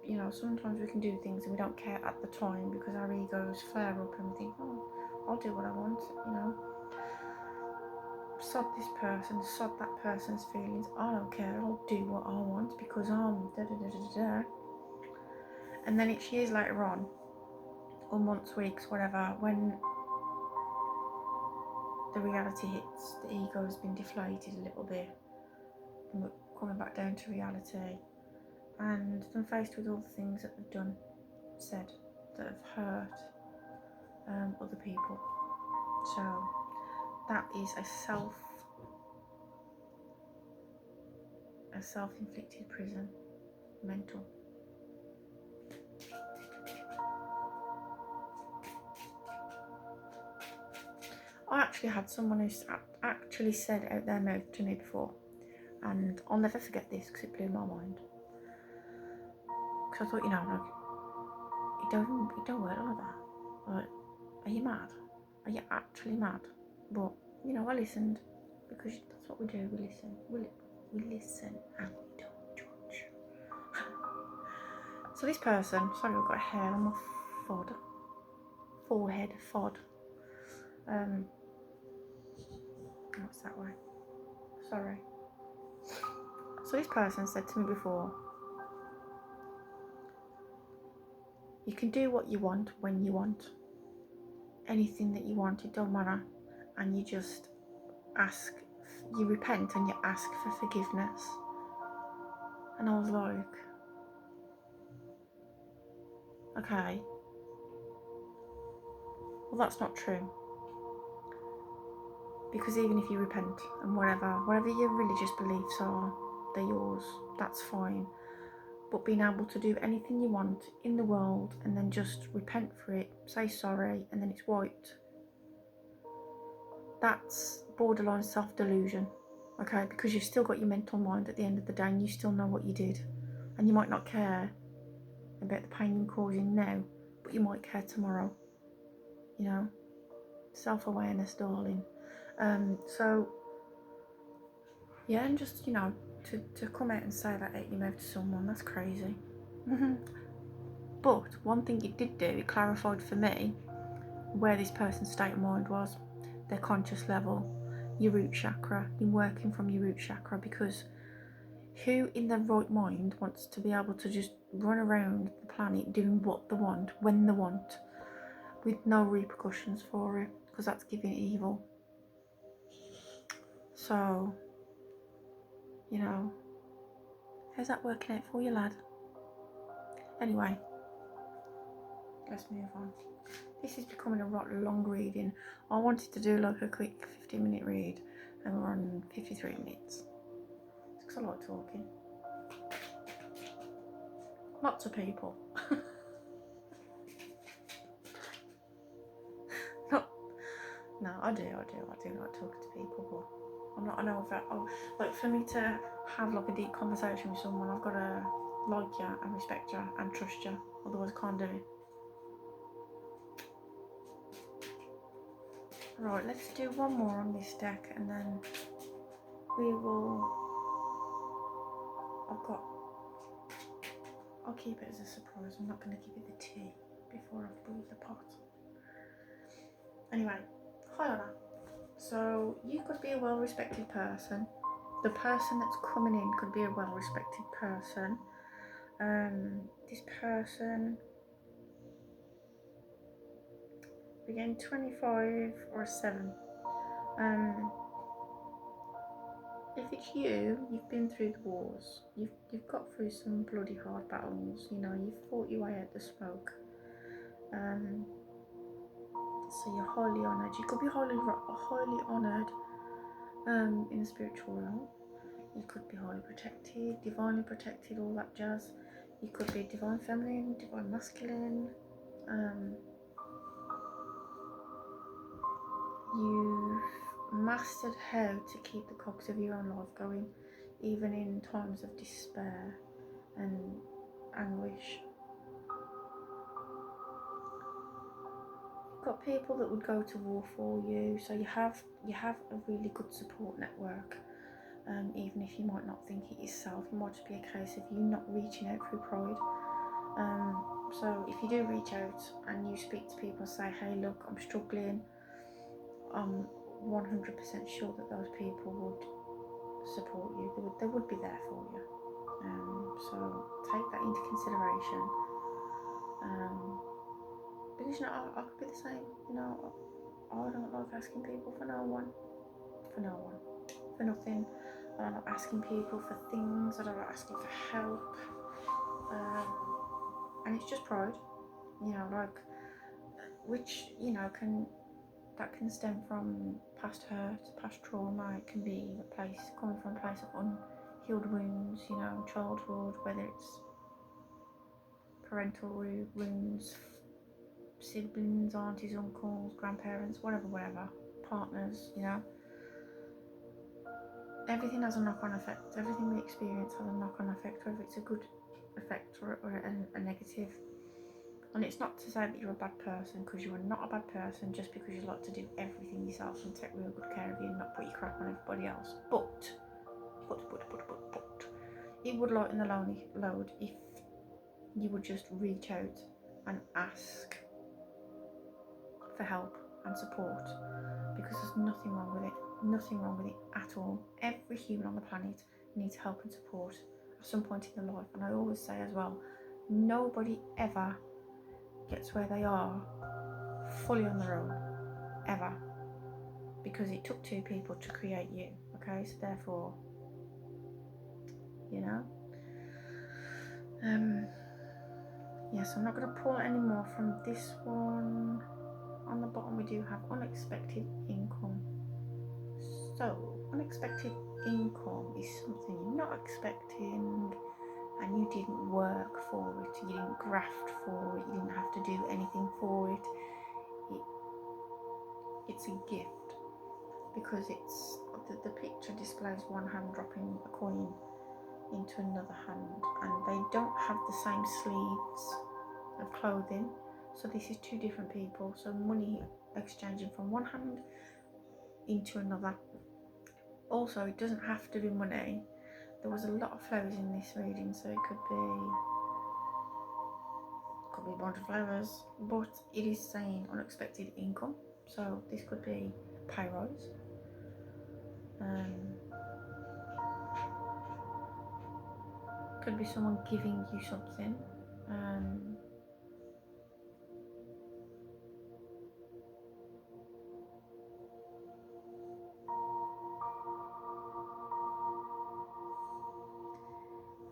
Speaker 1: You know, sometimes we can do things and we don't care at the time because our egos flare up and we think, oh, I'll do what I want, you know. Sod this person, sod that person's feelings, I don't care, I'll do what I want because I'm da da da da da. And then it's years later on, or months, weeks, whatever, when the reality hits, the ego has been deflated a little bit and we're coming back down to reality, and I'm faced with all the things that they've done, said, that have hurt other people. So that is a self-inflicted prison, mental. I actually had someone who actually said out their mouth to me before, and I'll never forget this because it blew my mind. Because I thought, you know, like, it don't work like that. Like, are you mad? Are you actually mad? But, you know, I listened because that's what we do. We listen. We listen and we don't judge. So this person, sorry, I've got hair on my forehead. What's that way? Sorry. So this person said to me before, you can do what you want when you want. Anything that you want, it don't matter. And you just ask, you repent and you ask for forgiveness. And I was like, okay, well, that's not true. Because even if you repent and whatever your religious beliefs are, they're yours, that's fine. But being able to do anything you want in the world and then just repent for it, say sorry, and then it's wiped, that's borderline self-delusion, okay? Because you've still got your mental mind at the end of the day and you still know what you did. And you might not care about the pain you're causing now, but you might care tomorrow, you know? Self-awareness, darling. So yeah, and just, you know, to come out and say that out your mouth to someone, that's crazy. But one thing it did do, it clarified for me where this person's state of mind was, their conscious level, your root chakra, been working from your root chakra, because who in their right mind wants to be able to just run around the planet doing what they want, when they want, with no repercussions for it, because that's giving evil. So, you know, how's that working out for you, lad? Anyway, let's move on. This is becoming a rather long reading. I wanted to do like a quick 15-minute read, and we're on 53 minutes. It's because I like talking. Lots of people. No, I do like talking to people, but I'm not, I know that, like, for me to have like a deep conversation with someone, I've got to like you and respect you and trust you, otherwise I can't do it. Right, let's do one more on this deck and then I'll keep it as a surprise. I'm not going to give you the tea before I brew the pot. Anyway, hi Anna. So you could be a well-respected person. The person that's coming in could be a well-respected person. This person, again, 25 or a 7. If it's you, you've been through the wars. You've got through some bloody hard battles. You know, you've fought your way out the smoke. So you're highly honoured. You could be highly honoured in the spiritual realm. You could be highly protected, divinely protected, all that jazz. You could be divine feminine, divine masculine. You've mastered how to keep the cogs of your own life going, even in times of despair and anguish. You've got people that would go to war for you, so you have a really good support network. Even if you might not think it yourself, it might just be a case of you not reaching out through pride. So if you do reach out and you speak to people and say, hey look, I'm struggling, I'm 100% sure that those people would support you. They would be there for you. So take that into consideration. Because I could be the same. I don't like asking people for nothing. I don't like asking people for things. I don't like asking for help. And it's just pride, which can stem from past hurt, past trauma. It can be coming from a place of unhealed wounds, childhood, whether it's parental wounds, siblings, aunties, uncles, grandparents, whatever, partners, Everything has a knock-on effect. Everything we experience has a knock-on effect, whether it's a good effect or a negative. And it's not to say that you're a bad person, because you are not a bad person just because you like to do everything yourself and take real good care of you and not put your crap on everybody else. But it would lighten the lonely load if you would just reach out and ask for help and support, because there's nothing wrong with it at all. Every human on the planet needs help and support at some point in their life. And I always say as well, nobody ever gets where they are fully on their own, ever, because it took two people to create you. Okay, so therefore, so I'm not going to pull any more from this one. On the bottom we do have unexpected income. So unexpected income is something you're not expecting, and you didn't work for it, you didn't graft for it, you didn't have to do anything for it. It's a gift, because it's the picture displays one hand dropping a coin into another hand, and they don't have the same sleeves of clothing, so this is two different people. So money exchanging from one hand into another. Also, it doesn't have to be money. There was a lot of flowers in this reading, so it could be a bunch of flowers, but it is saying unexpected income, so this could be pay rise. Could be someone giving you something.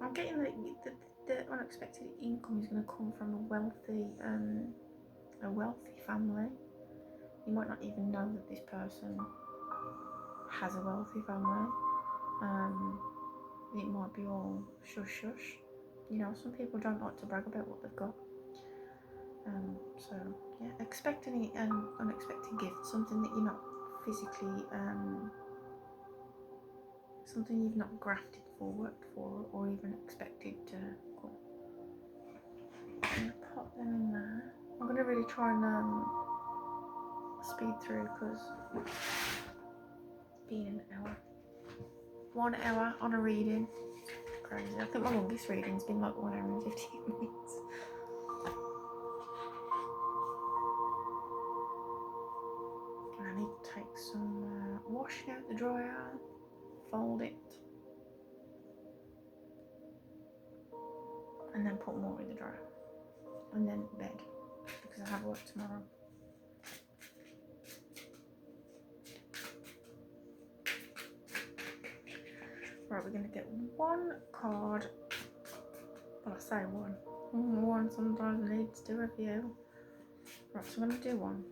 Speaker 1: I'm getting that the unexpected income is going to come from a wealthy family. You might not even know that this person has a wealthy family. It might be all shush. Some people don't like to brag about what they've got. So yeah, expect an unexpected gift, something that you're not physically, something you've not grafted for, worked for, or even expected to come. I'm going to pop them in there. I'm going to really try and speed through, because it's been an hour. 1 hour on a reading. Crazy. I think my longest reading's been like 1 hour and 15 minutes. I need to take some washing out the dryer, fold it, and then put more in the dryer, and then bed, because I have work tomorrow. Right, we're going to get one card. Well, I say one. One sometimes leads to a few. Right, so I'm going to do one.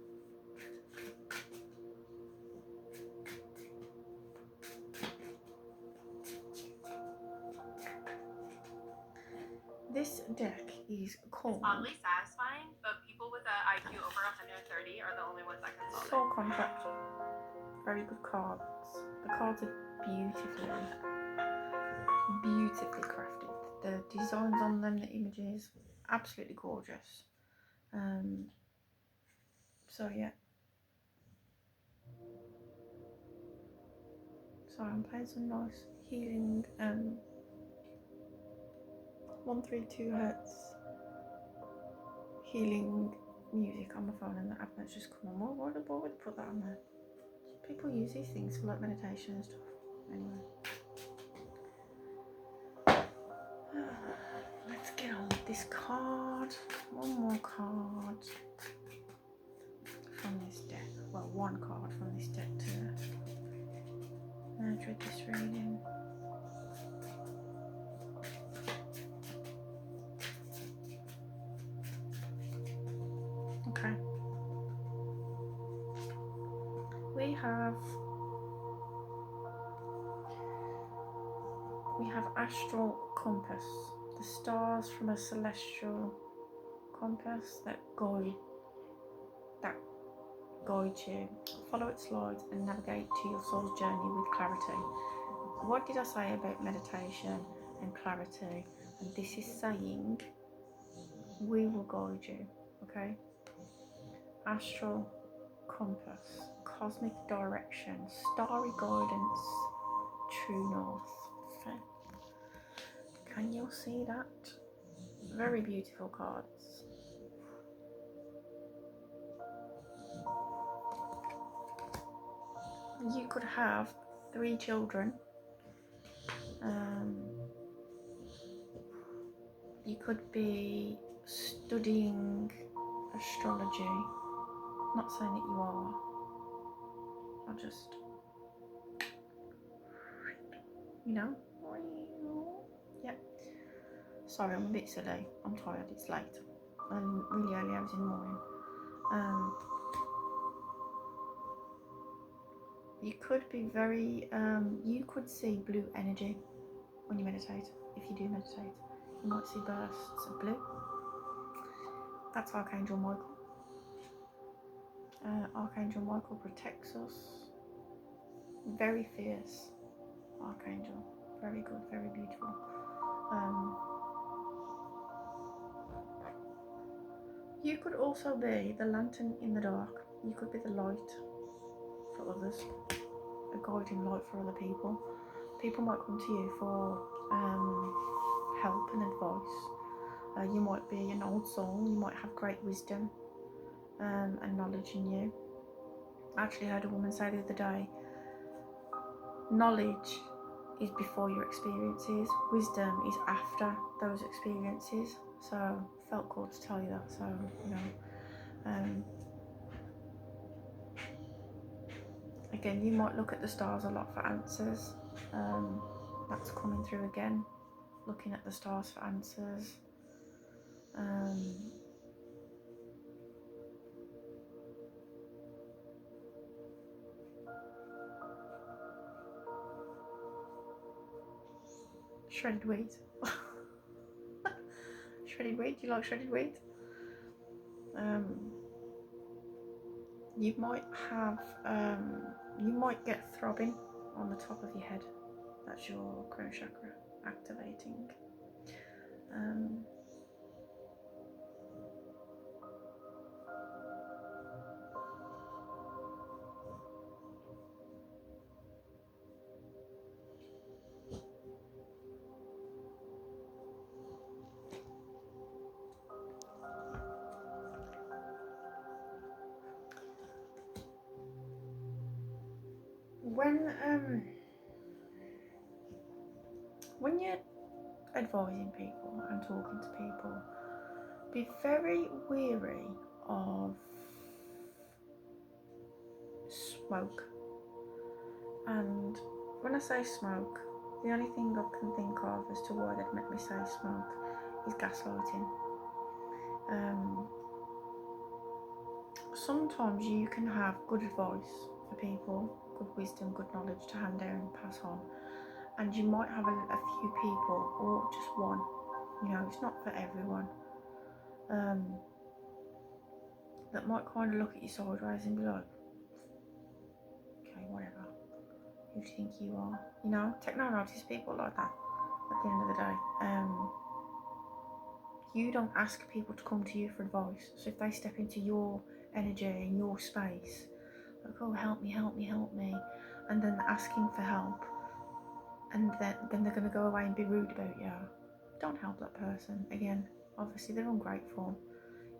Speaker 1: This deck is called...
Speaker 2: It's oddly satisfying, but people with an IQ over 100
Speaker 1: Soul contract. Very good cards. The cards are beautifully crafted. The designs on them, the images, absolutely gorgeous. So yeah. So I'm playing some nice healing 132 hertz healing music on my phone, and the app that's just come on. Why would I put that on there? People use these things for like meditation and stuff. Anyway, let's get on with this card. One more card from this deck. Well, one card from this deck to read this reading. Okay. We have astral compass, the stars from a celestial compass that guide you. Follow its light and navigate to your soul's journey with clarity. What did I say about meditation and clarity? And this is saying we will guide you, okay? Astral compass, cosmic direction, starry guidance, true north. Okay. Can you see that? Very beautiful cards. You could have 3 children. You could be studying astrology. Not saying that you are. I'll just, yeah. Sorry, I'm a bit silly. I'm tired. It's late. Really early hours in the morning. You could be very, you could see blue energy when you meditate. If you do meditate, you might see bursts of blue. That's Archangel Michael. Archangel Michael protects us. Very fierce Archangel. Very good, very beautiful. You could also be the lantern in the dark. You could be the light for others, a guiding light for other people. People might come to you for help and advice. You might be an old soul. You might have great wisdom and knowledge in you. I actually heard a woman say the other day, knowledge is before your experiences, wisdom is after those experiences. So felt called to tell you that. So again, you might look at the stars a lot for answers. That's coming through again, looking at the stars for answers. Shredded wheat. Shredded wheat, do you like shredded wheat? You might have, you might get throbbing on the top of your head. That's your crown chakra activating. When you're advising people and talking to people, be very wary of smoke. And when I say smoke, the only thing I can think of as to why they'd make me say smoke is gaslighting. Sometimes you can have good advice for people, good wisdom, good knowledge to hand down and pass on, and you might have a few people, or just one, it's not for everyone, that might kind of look at you sideways and be like, okay, whatever. Who do you think you are? You know, take no notice people like that at the end of the day. You don't ask people to come to you for advice. So if they step into your energy and your space, like, oh, help me, help me, help me, and then asking for help, and then they're going to go away and be rude about you, don't help that person. Again, obviously they're ungrateful.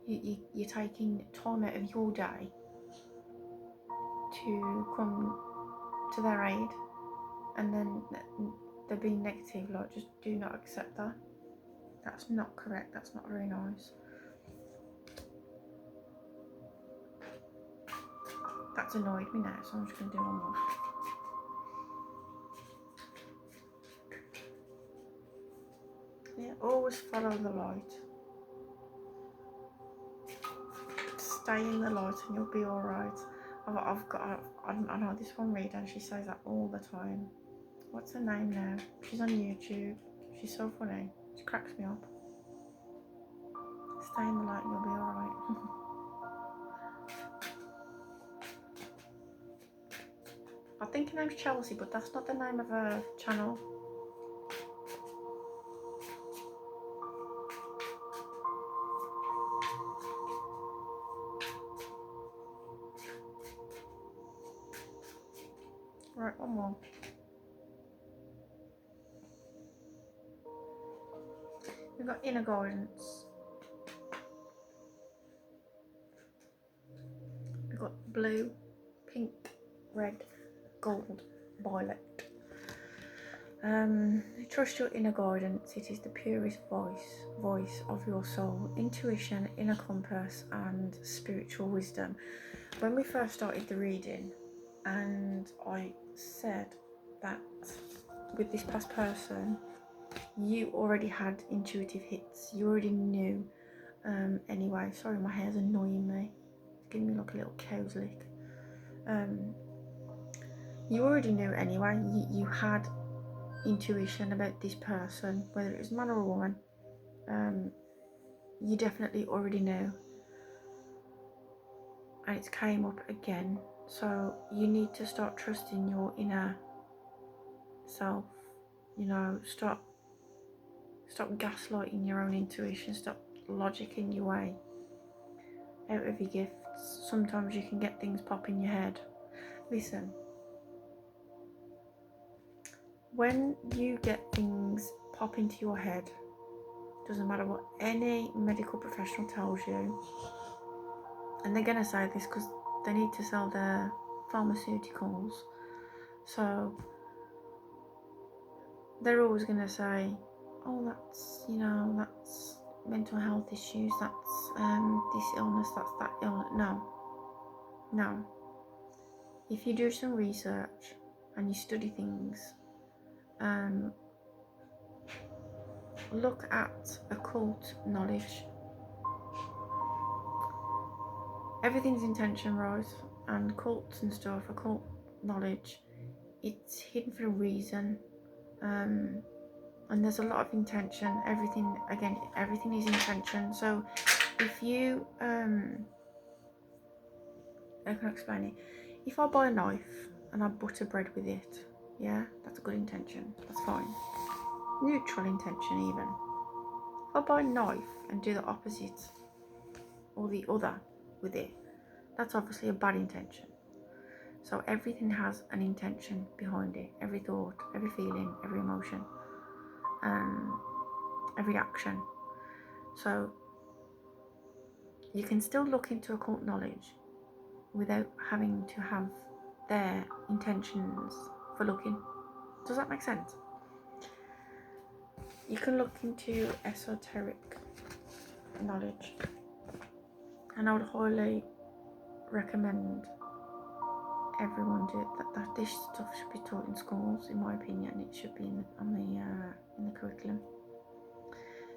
Speaker 1: You're taking time out of your day to come to their aid, and then they're being negative. Like, just do not accept that. That's not correct. That's not very nice. That's annoyed me now, so I'm just going to do one more. Yeah, always follow the light. Stay in the light and you'll be alright. I know this one reader and she says that all the time. What's her name now? She's on YouTube. She's so funny. She cracks me up. Stay in the light and you'll be alright. I think her name's Chelsea, but that's not the name of her channel. Right, one more. We've got inner guidance. We've got blue, pink, red, gold, violet. Trust your inner guidance. It is the purest voice of your soul, intuition, inner compass, and spiritual wisdom. When we first started the reading, and I said that with this past person, you already had intuitive hits. You already knew. Anyway, sorry, my hair's annoying me. It's giving me like a little cow's lick. You already knew anyway. You had intuition about this person, whether it was a man or a woman. You definitely already knew, and it's came up again. So you need to start trusting your inner self. You know, stop gaslighting your own intuition. Stop logicking your way out of your gifts. Sometimes you can get things pop in your head. Listen, when you get things pop into your head, doesn't matter what any medical professional tells you, and they're gonna say this because they need to sell their pharmaceuticals, so they're always gonna say, oh, that's, you know, that's mental health issues, that's this illness, that's that illness. No. If you do some research and you study things, look at occult knowledge. Everything's intention, right? And cults and stuff, occult knowledge, it's hidden for a reason. And there's a lot of intention. Everything is intention. So if you I can explain it. If I buy a knife and I butter bread with it, yeah, that's a good intention. That's fine. Neutral intention even. If I buy a knife and do the opposite or the other with it, that's obviously a bad intention. So everything has an intention behind it. Every thought, every feeling, every emotion, every action. So you can still look into occult knowledge without having to have their intentions for looking. Does that make sense? You can look into esoteric knowledge, and I would highly recommend everyone do it. That this stuff should be taught in schools, in my opinion. It should be in the curriculum.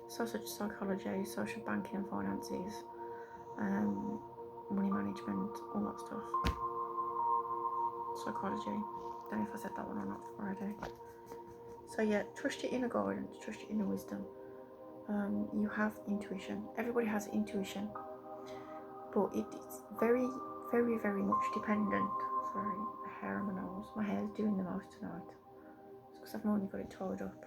Speaker 1: Social psychology, social banking and finances, money management, all that stuff. Psychology. Don't know if I said that one or not already. So yeah, trust your inner guidance, trust your inner wisdom. You have intuition. Everybody has intuition. but it's very, very, very much dependent. Sorry, the hair on my nose. My hair's doing the most tonight. It's because I've only got it tied up.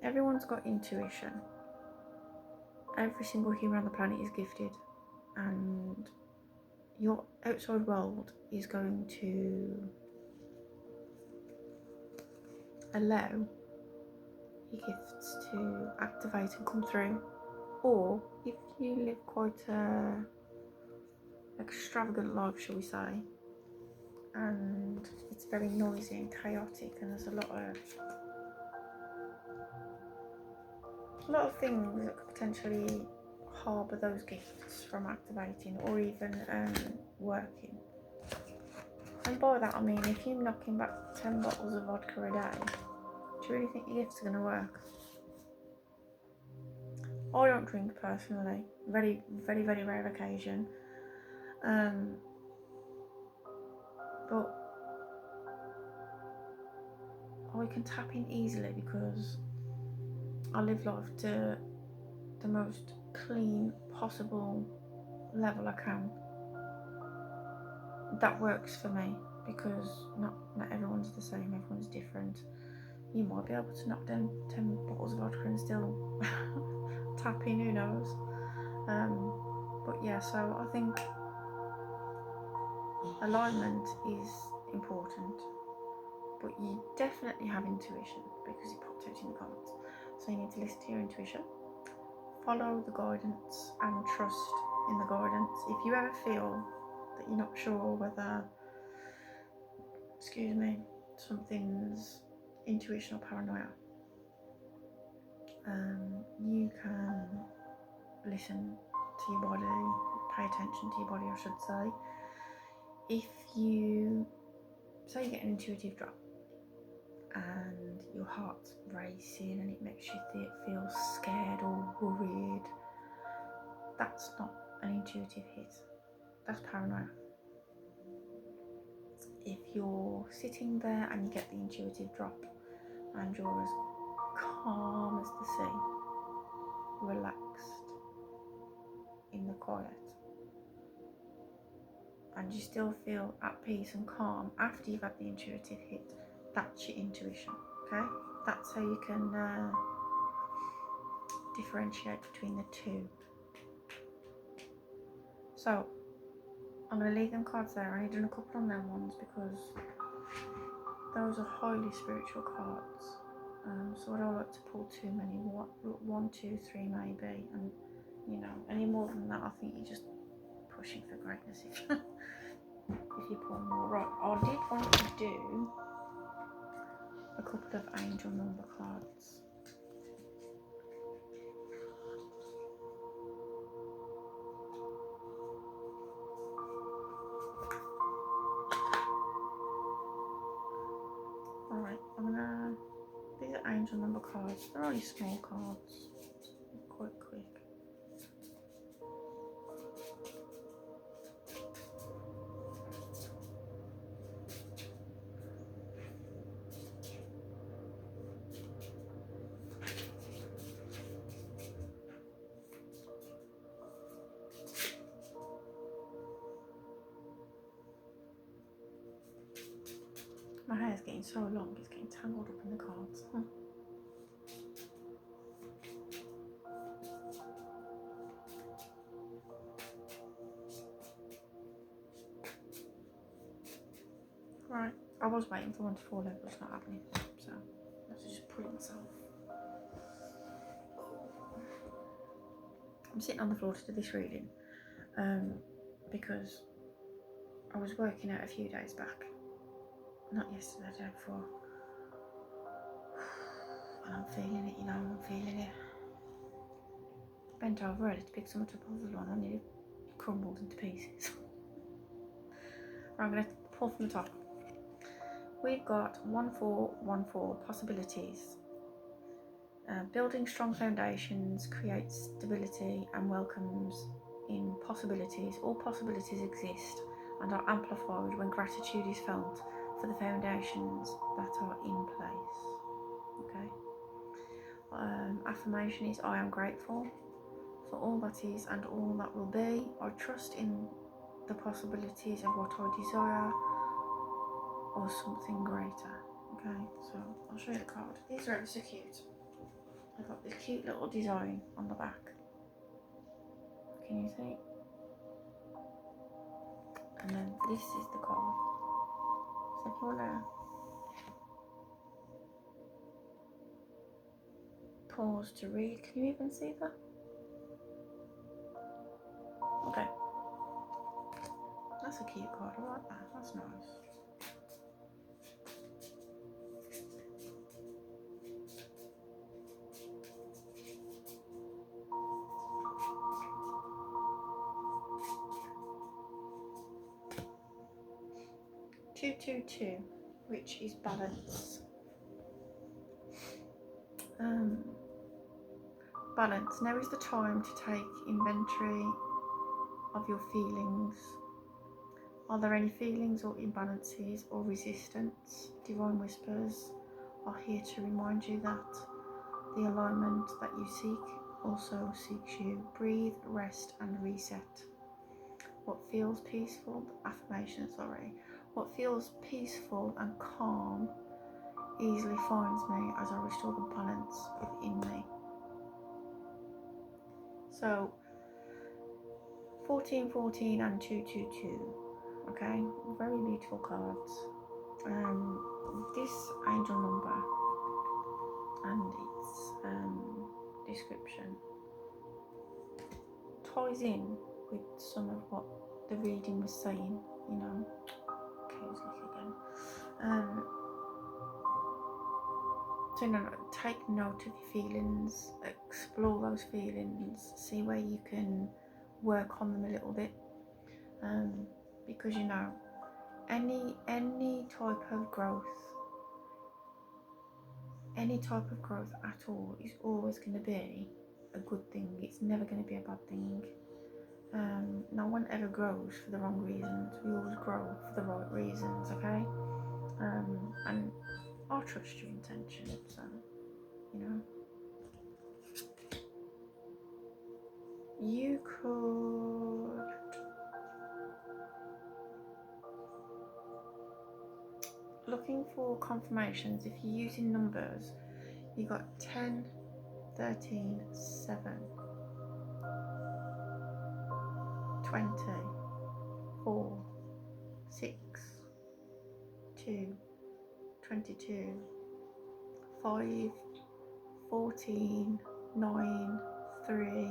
Speaker 1: Everyone's got intuition. Every single human on the planet is gifted, and your outside world is going to allow your gifts to activate and come through. Or if you live quite a extravagant life, shall we say, and it's very noisy and chaotic, and there's a lot of things that could potentially harbour those gifts from activating or even working. And by that I mean, if you're knocking back 10 bottles of vodka a day, do you really think your gifts are going to work? I don't drink personally, very, very, very rare occasion. But I can tap in easily because I live life to the most clean possible level I can. That works for me because not everyone's the same, everyone's different. You might be able to knock down 10 bottles of vodka and still tap in, who knows. But yeah, so I think alignment is important, but you definitely have intuition because it popped out in the cards. So you need to listen to your intuition, follow the guidance and trust in the guidance. If you ever feel that you're not sure whether, something's intuition or paranoia, you can listen to your body, pay attention to your body, I should say. If you say you get an intuitive drop and your heart's racing and it makes you feel scared or worried, that's not an intuitive hit, that's paranoia. If you're sitting there and you get the intuitive drop and you're as calm as the sea, relaxed in the quiet, and you still feel at peace and calm after you've had the intuitive hit, that's your intuition, okay? That's how you can differentiate between the two. So I'm going to leave them cards there. I only done a couple on them ones because those are highly spiritual cards. So I don't like to pull too many. 1, 2, 3 maybe, and any more than that, I think you're just pushing for greatness if you pull more. Right, I did want to do a couple of angel number cards. Alright, these are angel number cards. They're only small cards, quite quick. My hair's getting so long, it's getting tangled up in the cards. Right, I was waiting for one to fall over, but it's not happening, so I have to just pull it myself. I'm sitting on the floor to do this reading because I was working out a few days back, not yesterday, the day before, and I'm feeling it, I'm feeling it. Bent over ready to pick something up off the lawn, I nearly crumbled into pieces. Right, I'm going to pull from the top. We've got 1414 possibilities. Building strong foundations creates stability and welcomes in possibilities. All possibilities exist and are amplified when gratitude is felt for the foundations that are in place. Okay. Affirmation is I am grateful. for all that is and all that will be. I trust in the possibilities of what I desire or something greater. Okay, so I'll show you the card. These are ever so cute. I've got this cute little design on the back. Can you see? And then this is the card. So if you want to pause to read, can you even see that? Okay. That's a cute card, I like that, that's nice. Two, which is balance. Balance. Now is the time to take inventory of your feelings. Are there any feelings or imbalances or resistance? Divine Whispers are here to remind you that the alignment that you seek also seeks you. Breathe, rest and reset. What feels peaceful, affirmation, sorry. What feels peaceful and calm easily finds me as I restore the balance within me. So 1414 and 222, okay, very beautiful cards. This angel number and its description ties in with some of what the reading was saying, you know. Okay, let's look again. So no, take note of your feelings, explore those feelings, see where you can work on them a little bit, because you know, any type of growth at all is always going to be a good thing. It's never going to be a bad thing. No one ever grows for the wrong reasons. We always grow for the right reasons, okay? And I'll trust your intention, so, you know. You could looking for confirmations. If you're using numbers, you got 10, 13, 7, 20, 4, 6, 2, 22, 5, 14, 9, 3,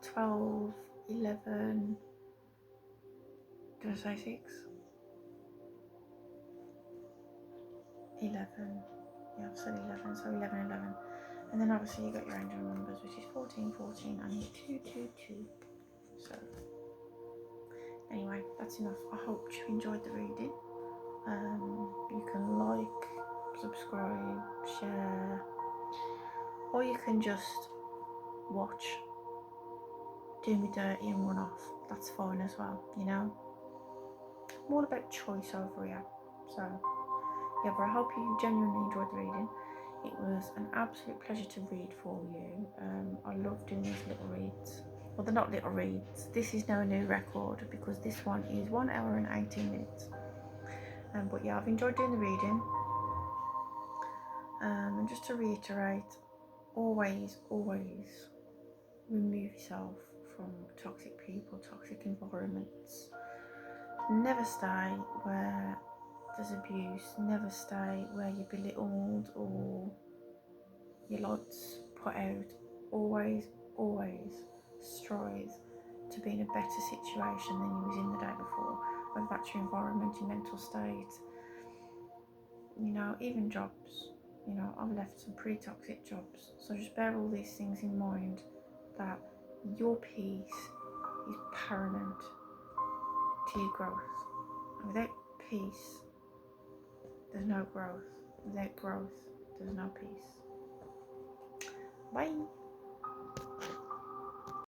Speaker 1: 12, 11, did I say 6? 11, yeah, I've said 11, so 11, 11. And then obviously you got your angel numbers, which is 14, 14 and 222. So anyway, that's enough. I hope you enjoyed the reading. You can like, subscribe, share, or you can just watch, do me dirty and run off. That's fine as well, you know. I'm all about choice over here. So yeah, but I hope you genuinely enjoyed the reading. It was an absolute pleasure to read for you. I love doing these little reads. Well, they're not little reads. This is now a new record because this one is 1 hour and 18 minutes. But yeah, I've enjoyed doing the reading. And just to reiterate, always remove yourself from toxic people, toxic environments. Never stay where there's abuse. Never stay where you're belittled or your lights put out. Always strive to be in a better situation than you was in the day before, whether that's your environment, your mental state, you know, even jobs. You know, I've left some pretty toxic jobs, so just bear all these things in mind, that your peace is paramount to your growth. And without peace, there's no growth. Without growth, there's no peace. Bye.